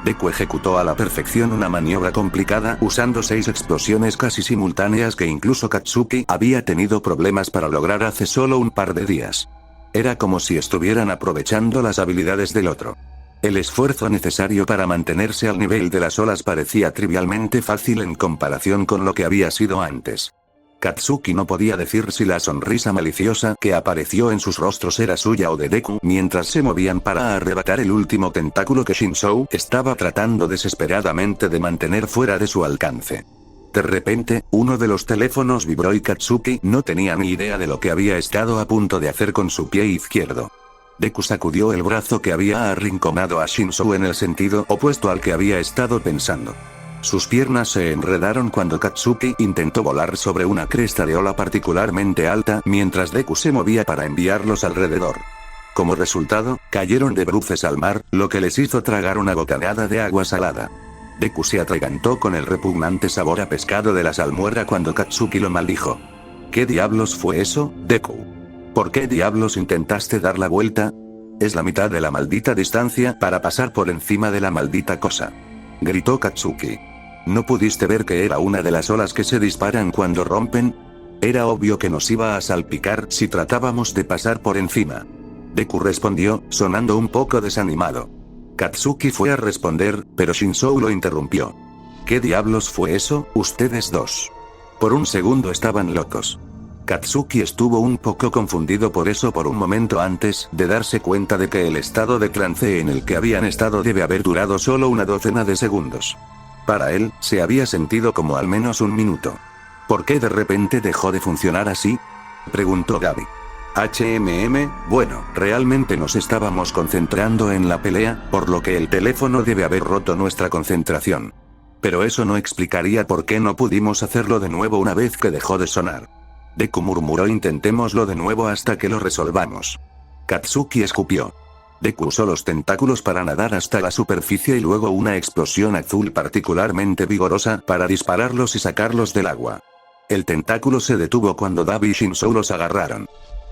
Deku ejecutó a la perfección una maniobra complicada usando 6 explosiones casi simultáneas que incluso Katsuki había tenido problemas para lograr hace solo un par de días. Era como si estuvieran aprovechando las habilidades del otro. El esfuerzo necesario para mantenerse al nivel de las olas parecía trivialmente fácil en comparación con lo que había sido antes. Katsuki no podía decir si la sonrisa maliciosa que apareció en sus rostros era suya o de Deku mientras se movían para arrebatar el último tentáculo que Shinzou estaba tratando desesperadamente de mantener fuera de su alcance. De repente, uno de los teléfonos vibró y Katsuki no tenía ni idea de lo que había estado a punto de hacer con su pie izquierdo. Deku sacudió el brazo que había arrinconado a Shinzou en el sentido opuesto al que había estado pensando. Sus piernas se enredaron cuando Katsuki intentó volar sobre una cresta de ola particularmente alta mientras Deku se movía para enviarlos alrededor. Como resultado, cayeron de bruces al mar, lo que les hizo tragar una bocanada de agua salada. Deku se atragantó con el repugnante sabor a pescado de la salmuera cuando Katsuki lo maldijo. ¿Qué diablos fue eso, Deku? ¿Por qué diablos intentaste dar la vuelta? Es la mitad de la maldita distancia para pasar por encima de la maldita cosa. Gritó Katsuki. ¿No pudiste ver que era una de las olas que se disparan cuando rompen? Era obvio que nos iba a salpicar si tratábamos de pasar por encima. Deku respondió, sonando un poco desanimado. Katsuki fue a responder, pero Shinzou lo interrumpió. ¿Qué diablos fue eso, ustedes dos? Por un segundo estaban locos. Katsuki estuvo un poco confundido por eso por un momento antes de darse cuenta de que el estado de trance en el que habían estado debe haber durado solo una docena de segundos. Para él, se había sentido como al menos un minuto. ¿Por qué de repente dejó de funcionar así? Preguntó Gabi. Bueno, realmente nos estábamos concentrando en la pelea, por lo que el teléfono debe haber roto nuestra concentración. Pero eso no explicaría por qué no pudimos hacerlo de nuevo una vez que dejó de sonar. Deku murmuró intentémoslo de nuevo hasta que lo resolvamos. Katsuki escupió. Deku usó los tentáculos para nadar hasta la superficie y luego una explosión azul particularmente vigorosa para dispararlos y sacarlos del agua. El tentáculo se detuvo cuando Dabi y Shinzou los agarraron.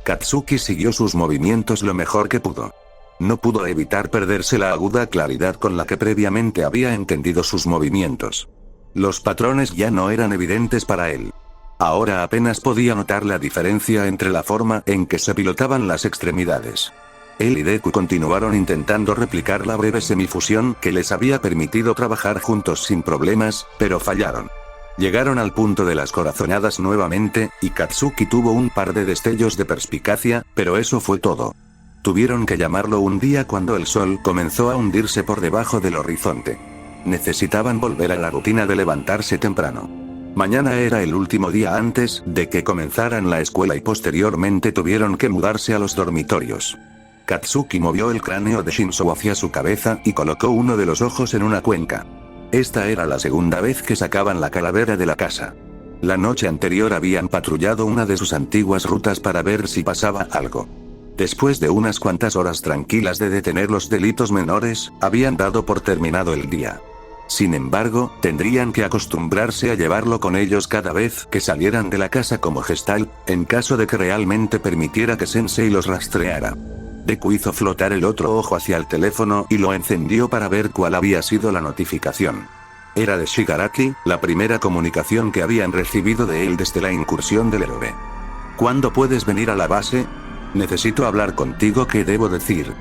Katsuki siguió sus movimientos lo mejor que pudo. No pudo evitar perderse la aguda claridad con la que previamente había entendido sus movimientos. Los patrones ya no eran evidentes para él. Ahora apenas podía notar la diferencia entre la forma en que se pilotaban las extremidades. Él y Deku continuaron intentando replicar la breve semifusión que les había permitido trabajar juntos sin problemas, pero fallaron. Llegaron al punto de las corazonadas nuevamente, y Katsuki tuvo un par de destellos de perspicacia, pero eso fue todo. Tuvieron que llamarlo un día cuando el sol comenzó a hundirse por debajo del horizonte. Necesitaban volver a la rutina de levantarse temprano. Mañana era el último día antes de que comenzaran la escuela y posteriormente tuvieron que mudarse a los dormitorios. Katsuki movió el cráneo de Shinzou hacia su cabeza y colocó uno de los ojos en una cuenca. Esta era la segunda vez que sacaban la calavera de la casa. La noche anterior habían patrullado una de sus antiguas rutas para ver si pasaba algo. Después de unas cuantas horas tranquilas de detener los delitos menores, habían dado por terminado el día. Sin embargo, tendrían que acostumbrarse a llevarlo con ellos cada vez que salieran de la casa como gestal, en caso de que realmente permitiera que Sensei los rastreara. Deku hizo flotar el otro ojo hacia el teléfono y lo encendió para ver cuál había sido la notificación. Era de Shigaraki, la primera comunicación que habían recibido de él desde la incursión del héroe. ¿Cuándo puedes venir a la base? Necesito hablar contigo. ¿Qué debo decir?,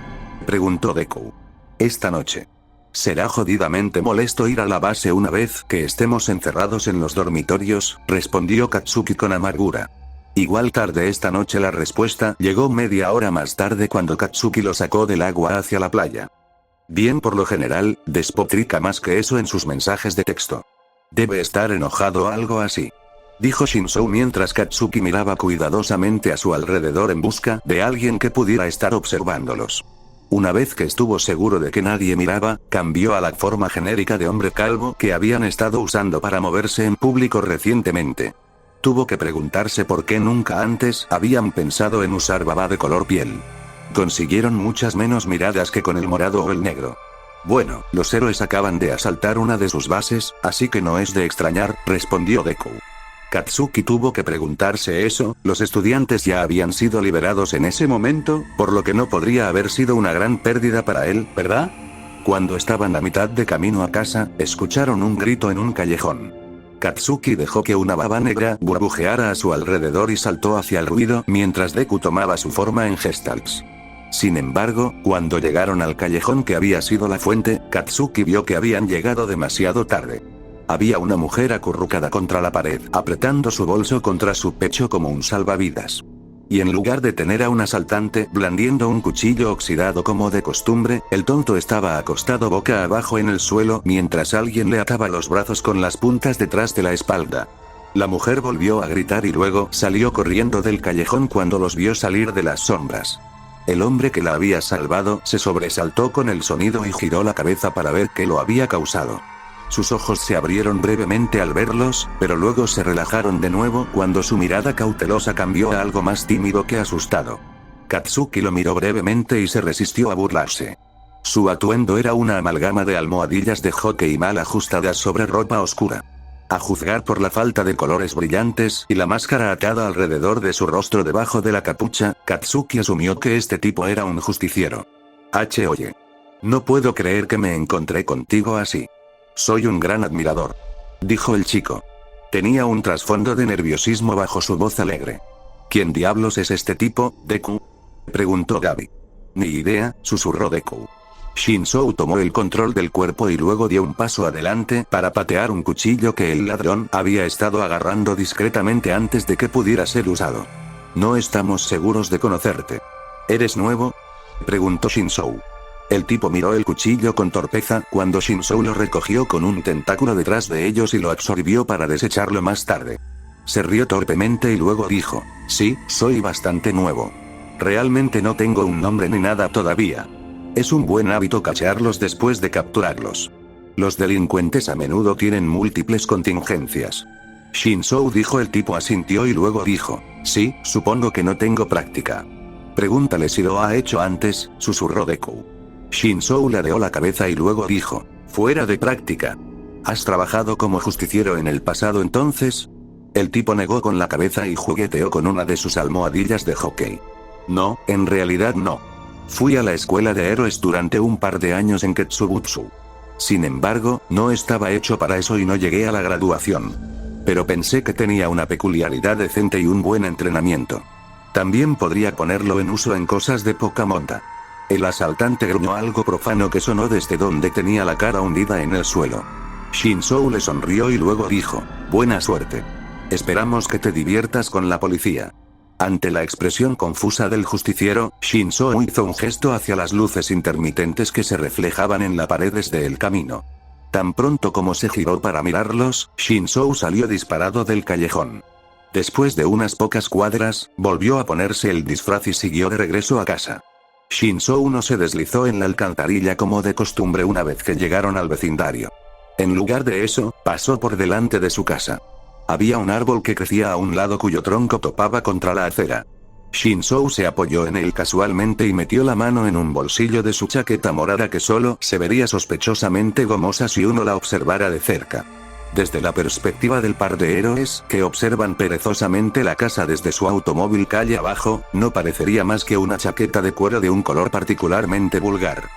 preguntó Deku. Esta noche. Será jodidamente molesto ir a la base una vez que estemos encerrados en los dormitorios, respondió Katsuki con amargura. Igual tarde esta noche. La respuesta llegó media hora más tarde cuando Katsuki lo sacó del agua hacia la playa. Bien, por lo general, despotrica más que eso en sus mensajes de texto. Debe estar enojado o algo así, dijo Shinzou mientras Katsuki miraba cuidadosamente a su alrededor en busca de alguien que pudiera estar observándolos. Una vez que estuvo seguro de que nadie miraba, cambió a la forma genérica de hombre calvo que habían estado usando para moverse en público recientemente. Tuvo que preguntarse por qué nunca antes habían pensado en usar baba de color piel. Consiguieron muchas menos miradas que con el morado o el negro. Bueno, los héroes acaban de asaltar una de sus bases, así que no es de extrañar, respondió Deku. Katsuki tuvo que preguntarse eso. Los estudiantes ya habían sido liberados en ese momento, por lo que no podría haber sido una gran pérdida para él, ¿verdad? Cuando estaban a mitad de camino a casa, escucharon un grito en un callejón. Katsuki dejó que una baba negra burbujeara a su alrededor y saltó hacia el ruido mientras Deku tomaba su forma en Gestalt. Sin embargo, cuando llegaron al callejón que había sido la fuente, Katsuki vio que habían llegado demasiado tarde. Había una mujer acurrucada contra la pared, apretando su bolso contra su pecho como un salvavidas. Y en lugar de tener a un asaltante blandiendo un cuchillo oxidado como de costumbre, el tonto estaba acostado boca abajo en el suelo mientras alguien le ataba los brazos con las puntas detrás de la espalda. La mujer volvió a gritar y luego salió corriendo del callejón cuando los vio salir de las sombras. El hombre que la había salvado se sobresaltó con el sonido y giró la cabeza para ver qué lo había causado. Sus ojos se abrieron brevemente al verlos, pero luego se relajaron de nuevo cuando su mirada cautelosa cambió a algo más tímido que asustado. Katsuki lo miró brevemente y se resistió a burlarse. Su atuendo era una amalgama de almohadillas de hockey mal ajustadas sobre ropa oscura. A juzgar por la falta de colores brillantes y la máscara atada alrededor de su rostro debajo de la capucha, Katsuki asumió que este tipo era un justiciero. Oye. No puedo creer que me encontré contigo así. Soy un gran admirador, dijo el chico. Tenía un trasfondo de nerviosismo bajo su voz alegre. ¿Quién diablos es este tipo, Deku?, preguntó Gabi. Ni idea, susurró Deku. Shinzou tomó el control del cuerpo y luego dio un paso adelante para patear un cuchillo que el ladrón había estado agarrando discretamente antes de que pudiera ser usado. No estamos seguros de conocerte. ¿Eres nuevo?, preguntó Shinzou. El tipo miró el cuchillo con torpeza cuando Shinzou lo recogió con un tentáculo detrás de ellos y lo absorbió para desecharlo más tarde. Se rió torpemente y luego dijo, sí, soy bastante nuevo. Realmente no tengo un nombre ni nada todavía. Es un buen hábito cachearlos después de capturarlos. Los delincuentes a menudo tienen múltiples contingencias. Shinzou, dijo el tipo, asintió y luego dijo, sí, supongo que no tengo práctica. Pregúntale si lo ha hecho antes, susurró Deku. Shinzou ladeó la cabeza y luego dijo, fuera de práctica. ¿Has trabajado como justiciero en el pasado entonces? El tipo negó con la cabeza y jugueteó con una de sus almohadillas de hockey. No, en realidad no. Fui a la escuela de héroes durante un par de años en Ketsubutsu. Sin embargo, no estaba hecho para eso y no llegué a la graduación. Pero pensé que tenía una peculiaridad decente y un buen entrenamiento. También podría ponerlo en uso en cosas de poca monta. El asaltante gruñó algo profano que sonó desde donde tenía la cara hundida en el suelo. Shinzou le sonrió y luego dijo, buena suerte. Esperamos que te diviertas con la policía. Ante la expresión confusa del justiciero, Shinzou hizo un gesto hacia las luces intermitentes que se reflejaban en las paredes del camino. Tan pronto como se giró para mirarlos, Shinzou salió disparado del callejón. Después de unas pocas cuadras, volvió a ponerse el disfraz y siguió de regreso a casa. Shinzou no se deslizó en la alcantarilla como de costumbre una vez que llegaron al vecindario. En lugar de eso, pasó por delante de su casa. Había un árbol que crecía a un lado cuyo tronco topaba contra la acera. Shinzou se apoyó en él casualmente y metió la mano en un bolsillo de su chaqueta morada que solo se vería sospechosamente gomosa si uno la observara de cerca. Desde la perspectiva del par de héroes que observan perezosamente la casa desde su automóvil calle abajo, no parecería más que una chaqueta de cuero de un color particularmente vulgar.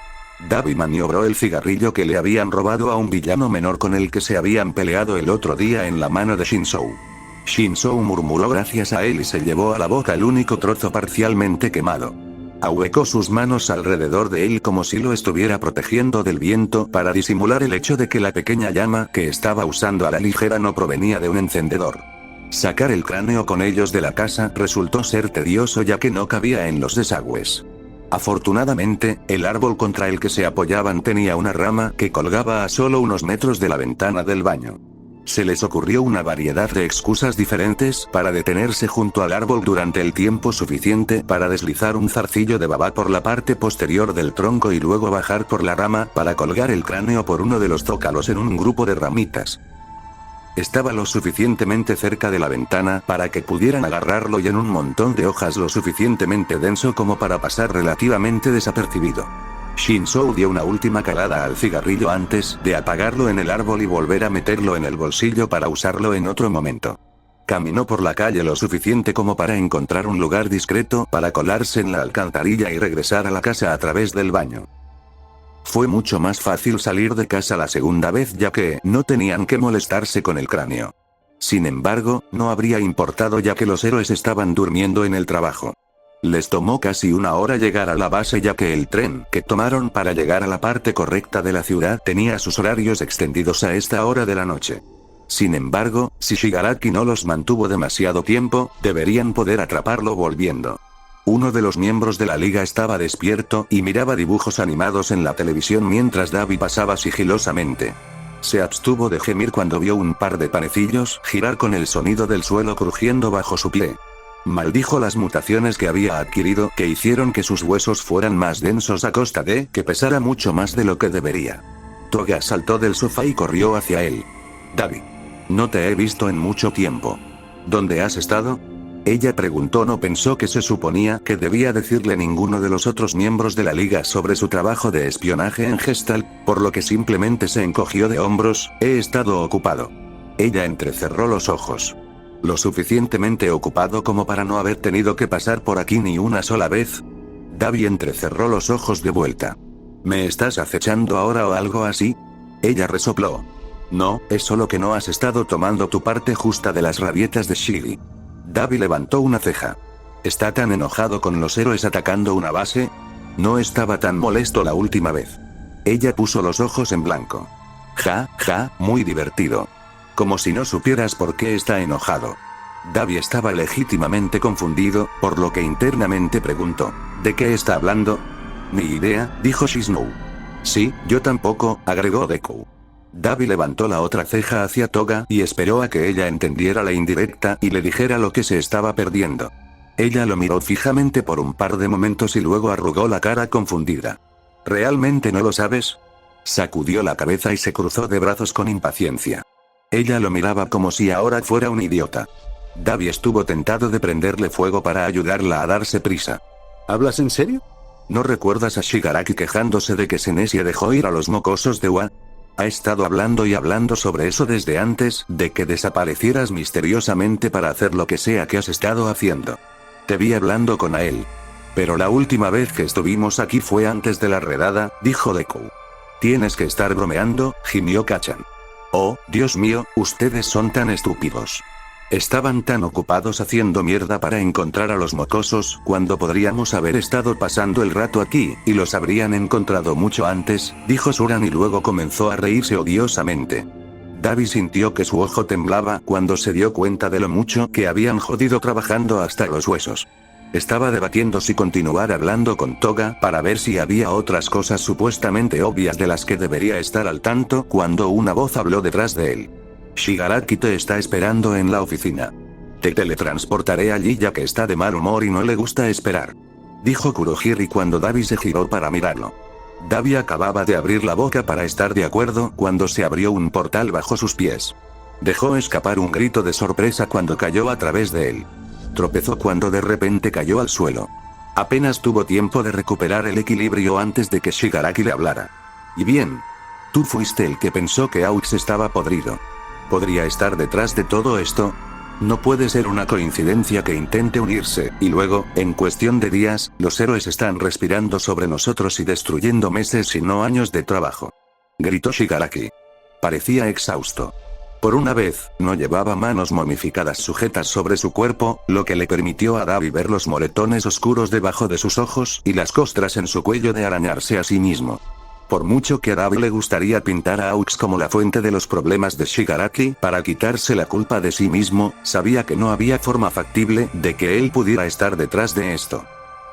Dabi maniobró el cigarrillo que le habían robado a un villano menor con el que se habían peleado el otro día en la mano de Shinzou. Shinzou murmuró gracias a él y se llevó a la boca el único trozo parcialmente quemado. Ahuecó sus manos alrededor de él como si lo estuviera protegiendo del viento para disimular el hecho de que la pequeña llama que estaba usando a la ligera no provenía de un encendedor. Sacar el cráneo con ellos de la casa resultó ser tedioso ya que no cabía en los desagües. Afortunadamente, el árbol contra el que se apoyaban tenía una rama que colgaba a solo unos metros de la ventana del baño. Se les ocurrió una variedad de excusas diferentes para detenerse junto al árbol durante el tiempo suficiente para deslizar un zarcillo de baba por la parte posterior del tronco y luego bajar por la rama para colgar el cráneo por uno de los zócalos en un grupo de ramitas. Estaba lo suficientemente cerca de la ventana para que pudieran agarrarlo y en un montón de hojas lo suficientemente denso como para pasar relativamente desapercibido. Shinzou dio una última calada al cigarrillo antes de apagarlo en el árbol y volver a meterlo en el bolsillo para usarlo en otro momento. Caminó por la calle lo suficiente como para encontrar un lugar discreto para colarse en la alcantarilla y regresar a la casa a través del baño. Fue mucho más fácil salir de casa la segunda vez ya que no tenían que molestarse con el cráneo. Sin embargo, no habría importado ya que los héroes estaban durmiendo en el trabajo. Les tomó casi una hora llegar a la base ya que el tren que tomaron para llegar a la parte correcta de la ciudad tenía sus horarios extendidos a esta hora de la noche. Sin embargo, si Shigaraki no los mantuvo demasiado tiempo, deberían poder atraparlo volviendo. Uno de los miembros de la liga estaba despierto y miraba dibujos animados en la televisión mientras Dabi pasaba sigilosamente. Se abstuvo de gemir cuando vio un par de panecillos girar con el sonido del suelo crujiendo bajo su pie. Maldijo las mutaciones que había adquirido que hicieron que sus huesos fueran más densos a costa de que pesara mucho más de lo que debería. Toga saltó del sofá y corrió hacia él. Dabi. No te he visto en mucho tiempo. ¿Dónde has estado? Ella preguntó. No pensó que se suponía que debía decirle ninguno de los otros miembros de la liga sobre su trabajo de espionaje en Gestalt, por lo que simplemente se encogió de hombros. He estado ocupado. Ella entrecerró los ojos. Lo suficientemente ocupado como para no haber tenido que pasar por aquí ni una sola vez. Dabi entrecerró los ojos de vuelta. ¿Me estás acechando ahora o algo así? Ella resopló. No, es solo que no has estado tomando tu parte justa de las rabietas de Shiri. Dabi levantó una ceja. ¿Está tan enojado con los héroes atacando una base? No estaba tan molesto la última vez. Ella puso los ojos en blanco. Ja, muy divertido. Como si no supieras por qué está enojado. Dabi estaba legítimamente confundido, por lo que internamente preguntó, ¿de qué está hablando? Ni idea, dijo Shiznou. Sí, yo tampoco, agregó Deku. Dabi levantó la otra ceja hacia Toga y esperó a que ella entendiera la indirecta y le dijera lo que se estaba perdiendo. Ella lo miró fijamente por un par de momentos y luego arrugó la cara confundida. ¿Realmente no lo sabes? Sacudió la cabeza y se cruzó de brazos con impaciencia. Ella lo miraba como si ahora fuera un idiota. Dabi estuvo tentado de prenderle fuego para ayudarla a darse prisa. ¿Hablas en serio? ¿No recuerdas a Shigaraki quejándose de que Senesia dejó ir a los mocosos de Wa? Ha estado hablando y hablando sobre eso desde antes de que desaparecieras misteriosamente para hacer lo que sea que has estado haciendo. Te vi hablando con él. Pero la última vez que estuvimos aquí fue antes de la redada, dijo Deku. Tienes que estar bromeando, gimió Kachan. Oh, Dios mío, ustedes son tan estúpidos. Estaban tan ocupados haciendo mierda para encontrar a los mocosos, cuando podríamos haber estado pasando el rato aquí, y los habrían encontrado mucho antes, dijo Suran y luego comenzó a reírse odiosamente. Dabi sintió que su ojo temblaba cuando se dio cuenta de lo mucho que habían jodido trabajando hasta los huesos. Estaba debatiendo si continuar hablando con Toga para ver si había otras cosas supuestamente obvias de las que debería estar al tanto cuando una voz habló detrás de él. Shigaraki te está esperando en la oficina. Te teletransportaré allí ya que está de mal humor y no le gusta esperar. Dijo Kurohiri cuando Dabi se giró para mirarlo. Dabi acababa de abrir la boca para estar de acuerdo cuando se abrió un portal bajo sus pies. Dejó escapar un grito de sorpresa cuando cayó a través de él. Tropezó cuando de repente cayó al suelo. Apenas tuvo tiempo de recuperar el equilibrio antes de que Shigaraki le hablara. Y bien. Tú fuiste el que pensó que Aux estaba podrido. ¿Podría estar detrás de todo esto? No puede ser una coincidencia que intente unirse, y luego, en cuestión de días, los héroes están respirando sobre nosotros y destruyendo meses y no años de trabajo. Gritó Shigaraki. Parecía exhausto. Por una vez, no llevaba manos momificadas sujetas sobre su cuerpo, lo que le permitió a Dabi ver los moretones oscuros debajo de sus ojos y las costras en su cuello de arañarse a sí mismo. Por mucho que a Dabi le gustaría pintar a Aux como la fuente de los problemas de Shigaraki para quitarse la culpa de sí mismo, sabía que no había forma factible de que él pudiera estar detrás de esto.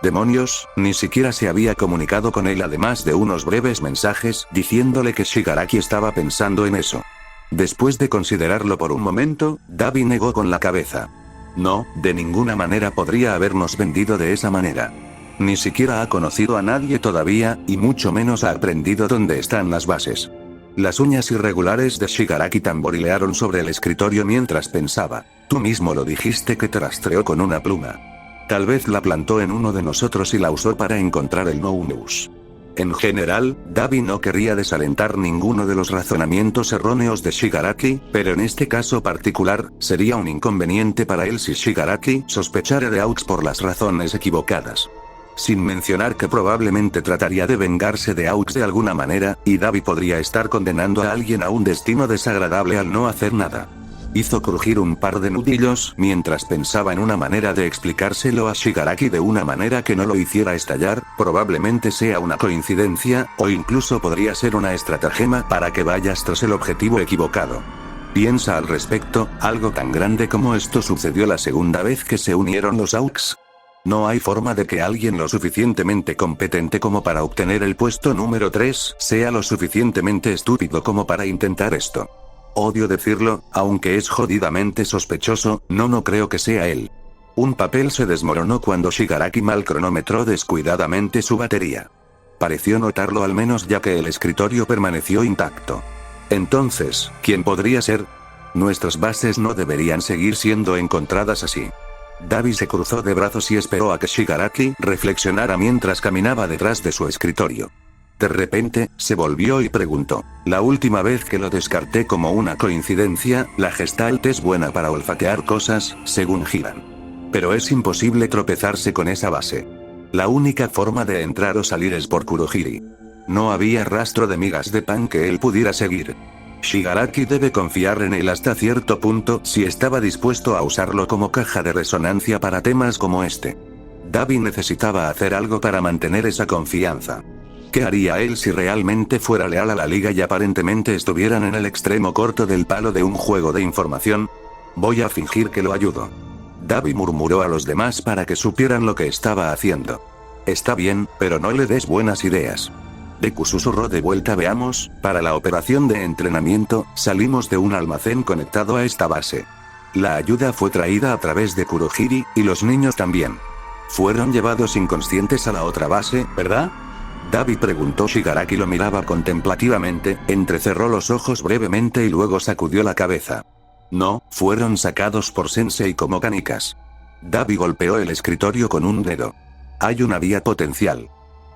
Demonios, ni siquiera se había comunicado con él además de unos breves mensajes diciéndole que Shigaraki estaba pensando en eso. Después de considerarlo por un momento, Dabi negó con la cabeza. No, de ninguna manera podría habernos vendido de esa manera. Ni siquiera ha conocido a nadie todavía, y mucho menos ha aprendido dónde están las bases. Las uñas irregulares de Shigaraki tamborilearon sobre el escritorio mientras pensaba. Tú mismo lo dijiste que te rastreó con una pluma. Tal vez la plantó en uno de nosotros y la usó para encontrar el No-News. En general, Dabi no quería desalentar ninguno de los razonamientos erróneos de Shigaraki, pero en este caso particular, sería un inconveniente para él si Shigaraki sospechara de Aux por las razones equivocadas. Sin mencionar que probablemente trataría de vengarse de Aux de alguna manera, y Dabi podría estar condenando a alguien a un destino desagradable al no hacer nada. Hizo crujir un par de nudillos mientras pensaba en una manera de explicárselo a Shigaraki de una manera que no lo hiciera estallar, probablemente sea una coincidencia, o incluso podría ser una estratagema para que vayas tras el objetivo equivocado. Piensa al respecto, algo tan grande como esto sucedió la segunda vez que se unieron los Aux. No hay forma de que alguien lo suficientemente competente como para obtener el puesto número 3 sea lo suficientemente estúpido como para intentar esto. Odio decirlo, aunque es jodidamente sospechoso, no creo que sea él. Un papel se desmoronó cuando Shigaraki mal cronometró descuidadamente su batería. Pareció notarlo al menos ya que el escritorio permaneció intacto. Entonces, ¿quién podría ser? Nuestras bases no deberían seguir siendo encontradas así. Dabi se cruzó de brazos y esperó a que Shigaraki reflexionara mientras caminaba detrás de su escritorio. De repente, se volvió y preguntó. La última vez que lo descarté como una coincidencia, la Gestalt es buena para olfatear cosas, según Hiran. Pero es imposible tropezarse con esa base. La única forma de entrar o salir es por Kurohiri. No había rastro de migas de pan que él pudiera seguir. Shigaraki debe confiar en él hasta cierto punto si estaba dispuesto a usarlo como caja de resonancia para temas como este. Dabi necesitaba hacer algo para mantener esa confianza. ¿Qué haría él si realmente fuera leal a la liga y aparentemente estuvieran en el extremo corto del palo de un juego de información? Voy a fingir que lo ayudo. Dabi murmuró a los demás para que supieran lo que estaba haciendo. Está bien, pero no le des buenas ideas. Deku susurró de vuelta. Veamos, para la operación de entrenamiento, salimos de un almacén conectado a esta base. La ayuda fue traída a través de Kurohiri, y los niños también. Fueron llevados inconscientes a la otra base, ¿verdad? Dabi preguntó. Shigaraki lo miraba contemplativamente, entrecerró los ojos brevemente y luego sacudió la cabeza. No, fueron sacados por Sensei como canicas. Dabi golpeó el escritorio con un dedo. Hay una vía potencial.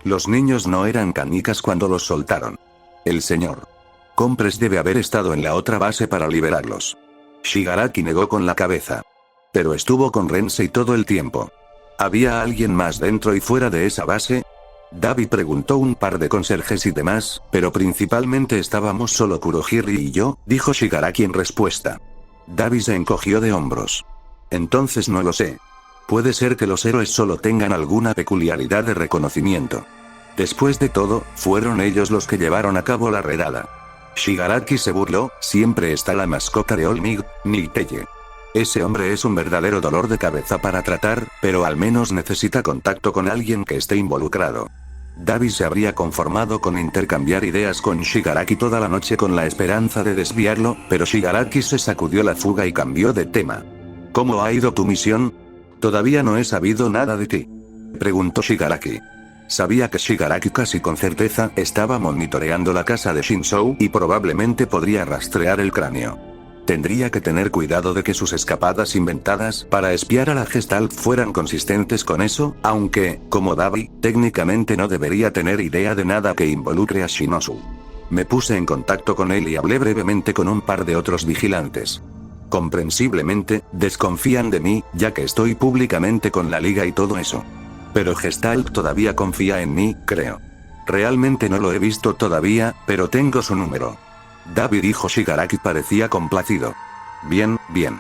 Los niños no eran canicas cuando los soltaron. El señor Compres debe haber estado en la otra base para liberarlos. Shigaraki negó con la cabeza. Pero estuvo con Rensei todo el tiempo. ¿Había alguien más dentro y fuera de esa base? Dabi preguntó. Un par de conserjes y demás, pero principalmente estábamos solo Kurohiri y yo, dijo Shigaraki en respuesta. Dabi se encogió de hombros. Entonces no lo sé. Puede ser que los héroes solo tengan alguna peculiaridad de reconocimiento. Después de todo, fueron ellos los que llevaron a cabo la redada. Shigaraki se burló. Siempre está la mascota de Olmig, Niteye. Ese hombre es un verdadero dolor de cabeza para tratar, pero al menos necesita contacto con alguien que esté involucrado. Dabi se habría conformado con intercambiar ideas con Shigaraki toda la noche con la esperanza de desviarlo, pero Shigaraki se sacudió la fuga y cambió de tema. ¿Cómo ha ido tu misión? Todavía no he sabido nada de ti. Preguntó Shigaraki. Sabía que Shigaraki casi con certeza estaba monitoreando la casa de Shinzou y probablemente podría rastrear el cráneo. Tendría que tener cuidado de que sus escapadas inventadas para espiar a la Gestalt fueran consistentes con eso, aunque, como Dabi, técnicamente no debería tener idea de nada que involucre a Shinosu. Me puse en contacto con él y hablé brevemente con un par de otros vigilantes. Comprensiblemente, desconfían de mí, ya que estoy públicamente con la liga y todo eso. Pero Gestalt todavía confía en mí, creo. Realmente no lo he visto todavía, pero tengo su número. David, dijo Shigaraki, parecía complacido. Bien, bien.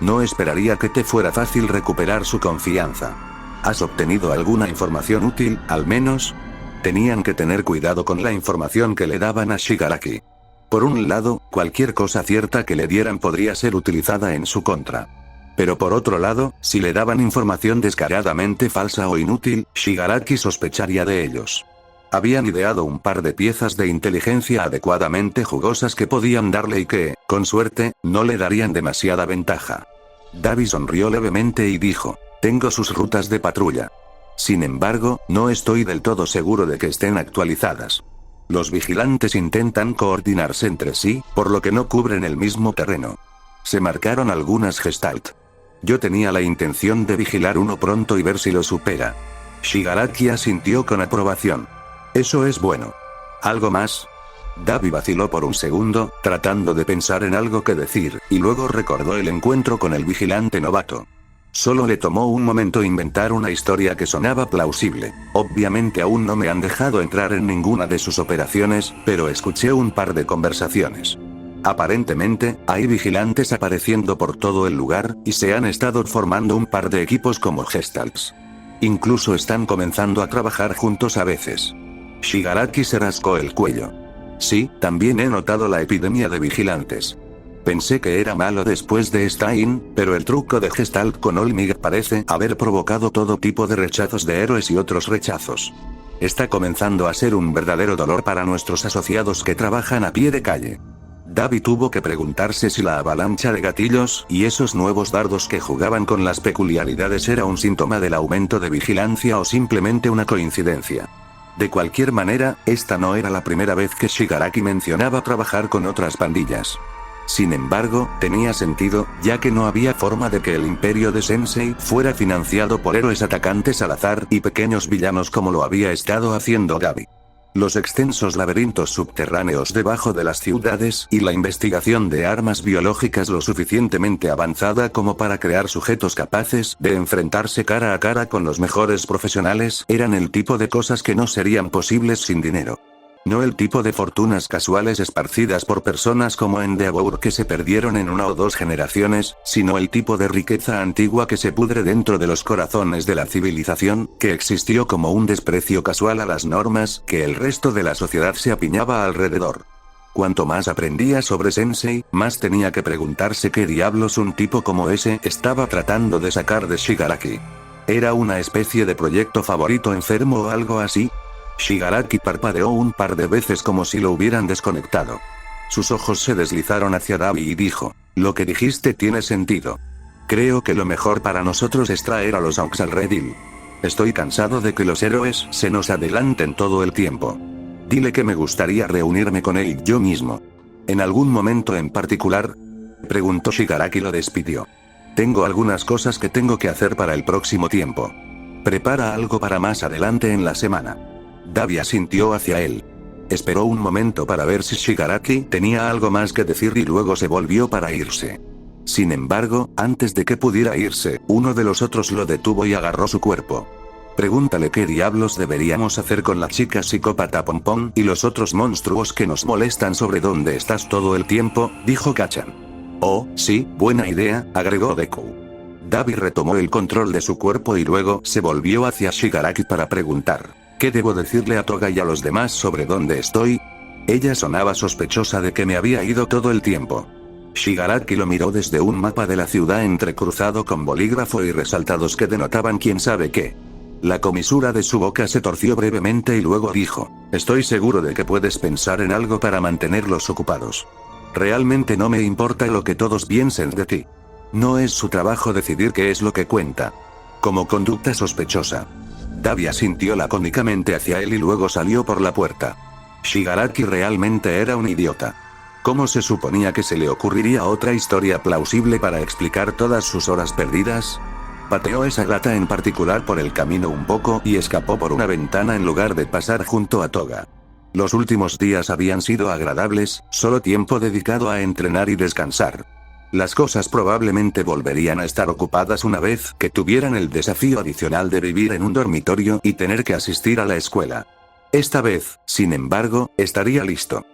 No esperaría que te fuera fácil recuperar su confianza. ¿Has obtenido alguna información útil, al menos? Tenían que tener cuidado con la información que le daban a Shigaraki. Por un lado, cualquier cosa cierta que le dieran podría ser utilizada en su contra. Pero por otro lado, si le daban información descaradamente falsa o inútil, Shigaraki sospecharía de ellos. Habían ideado un par de piezas de inteligencia adecuadamente jugosas que podían darle y que, con suerte, no le darían demasiada ventaja. Davi sonrió levemente y dijo, tengo sus rutas de patrulla. Sin embargo, no estoy del todo seguro de que estén actualizadas. Los vigilantes intentan coordinarse entre sí, por lo que no cubren el mismo terreno. Se marcaron algunas Gestalt. Yo tenía la intención de vigilar uno pronto y ver si lo supera. Shigaraki asintió con aprobación. Eso es bueno. ¿Algo más? Davi vaciló por un segundo, tratando de pensar en algo que decir, y luego recordó el encuentro con el vigilante novato. Solo le tomó un momento inventar una historia que sonaba plausible. Obviamente aún no me han dejado entrar en ninguna de sus operaciones, pero escuché un par de conversaciones. Aparentemente, hay vigilantes apareciendo por todo el lugar, y se han estado formando un par de equipos como Gestalts. Incluso están comenzando a trabajar juntos a veces. Shigaraki se rascó el cuello. Sí, también he notado la epidemia de vigilantes. Pensé que era malo después de Stein, pero el truco de Gestalt con Olmig parece haber provocado todo tipo de rechazos de héroes y otros rechazos. Está comenzando a ser un verdadero dolor para nuestros asociados que trabajan a pie de calle. Davi tuvo que preguntarse si la avalancha de gatillos y esos nuevos dardos que jugaban con las peculiaridades era un síntoma del aumento de vigilancia o simplemente una coincidencia. De cualquier manera, esta no era la primera vez que Shigaraki mencionaba trabajar con otras pandillas. Sin embargo, tenía sentido, ya que no había forma de que el imperio de Sensei fuera financiado por héroes atacantes al azar y pequeños villanos como lo había estado haciendo Davi. Los extensos laberintos subterráneos debajo de las ciudades y la investigación de armas biológicas lo suficientemente avanzada como para crear sujetos capaces de enfrentarse cara a cara con los mejores profesionales eran el tipo de cosas que no serían posibles sin dinero. No el tipo de fortunas casuales esparcidas por personas como Endeavor que se perdieron en una o dos generaciones, sino el tipo de riqueza antigua que se pudre dentro de los corazones de la civilización, que existió como un desprecio casual a las normas que el resto de la sociedad se apiñaba alrededor. Cuanto más aprendía sobre Sensei, más tenía que preguntarse qué diablos un tipo como ese estaba tratando de sacar de Shigaraki. ¿Era una especie de proyecto favorito enfermo o algo así? Shigaraki parpadeó un par de veces como si lo hubieran desconectado. Sus ojos se deslizaron hacia Davi y dijo, lo que dijiste tiene sentido. Creo que lo mejor para nosotros es traer a los Aux al redil. Estoy cansado de que los héroes se nos adelanten todo el tiempo. Dile que me gustaría reunirme con él yo mismo. ¿En algún momento en particular? Preguntó Shigaraki y lo despidió. Tengo algunas cosas que tengo que hacer para el próximo tiempo. Prepara algo para más adelante en la semana. Davi asintió hacia él. Esperó un momento para ver si Shigaraki tenía algo más que decir y luego se volvió para irse. Sin embargo, antes de que pudiera irse, uno de los otros lo detuvo y agarró su cuerpo. Pregúntale qué diablos deberíamos hacer con la chica psicópata Pompón y los otros monstruos que nos molestan sobre dónde estás todo el tiempo, dijo Kachan. Oh, sí, buena idea, agregó Deku. Davi retomó el control de su cuerpo y luego se volvió hacia Shigaraki para preguntar. ¿Qué debo decirle a Toga y a los demás sobre dónde estoy? Ella sonaba sospechosa de que me había ido todo el tiempo. Shigaraki lo miró desde un mapa de la ciudad entrecruzado con bolígrafo y resaltados que denotaban quién sabe qué. La comisura de su boca se torció brevemente y luego dijo, estoy seguro de que puedes pensar en algo para mantenerlos ocupados. Realmente no me importa lo que todos piensen de ti. No es su trabajo decidir qué es lo que cuenta. Como conducta sospechosa. Davi asintió lacónicamente hacia él y luego salió por la puerta. Shigaraki realmente era un idiota. ¿Cómo se suponía que se le ocurriría otra historia plausible para explicar todas sus horas perdidas? Pateó esa gata en particular por el camino un poco y escapó por una ventana en lugar de pasar junto a Toga. Los últimos días habían sido agradables, solo tiempo dedicado a entrenar y descansar. Las cosas probablemente volverían a estar ocupadas una vez que tuvieran el desafío adicional de vivir en un dormitorio y tener que asistir a la escuela. Esta vez, sin embargo, estaría listo.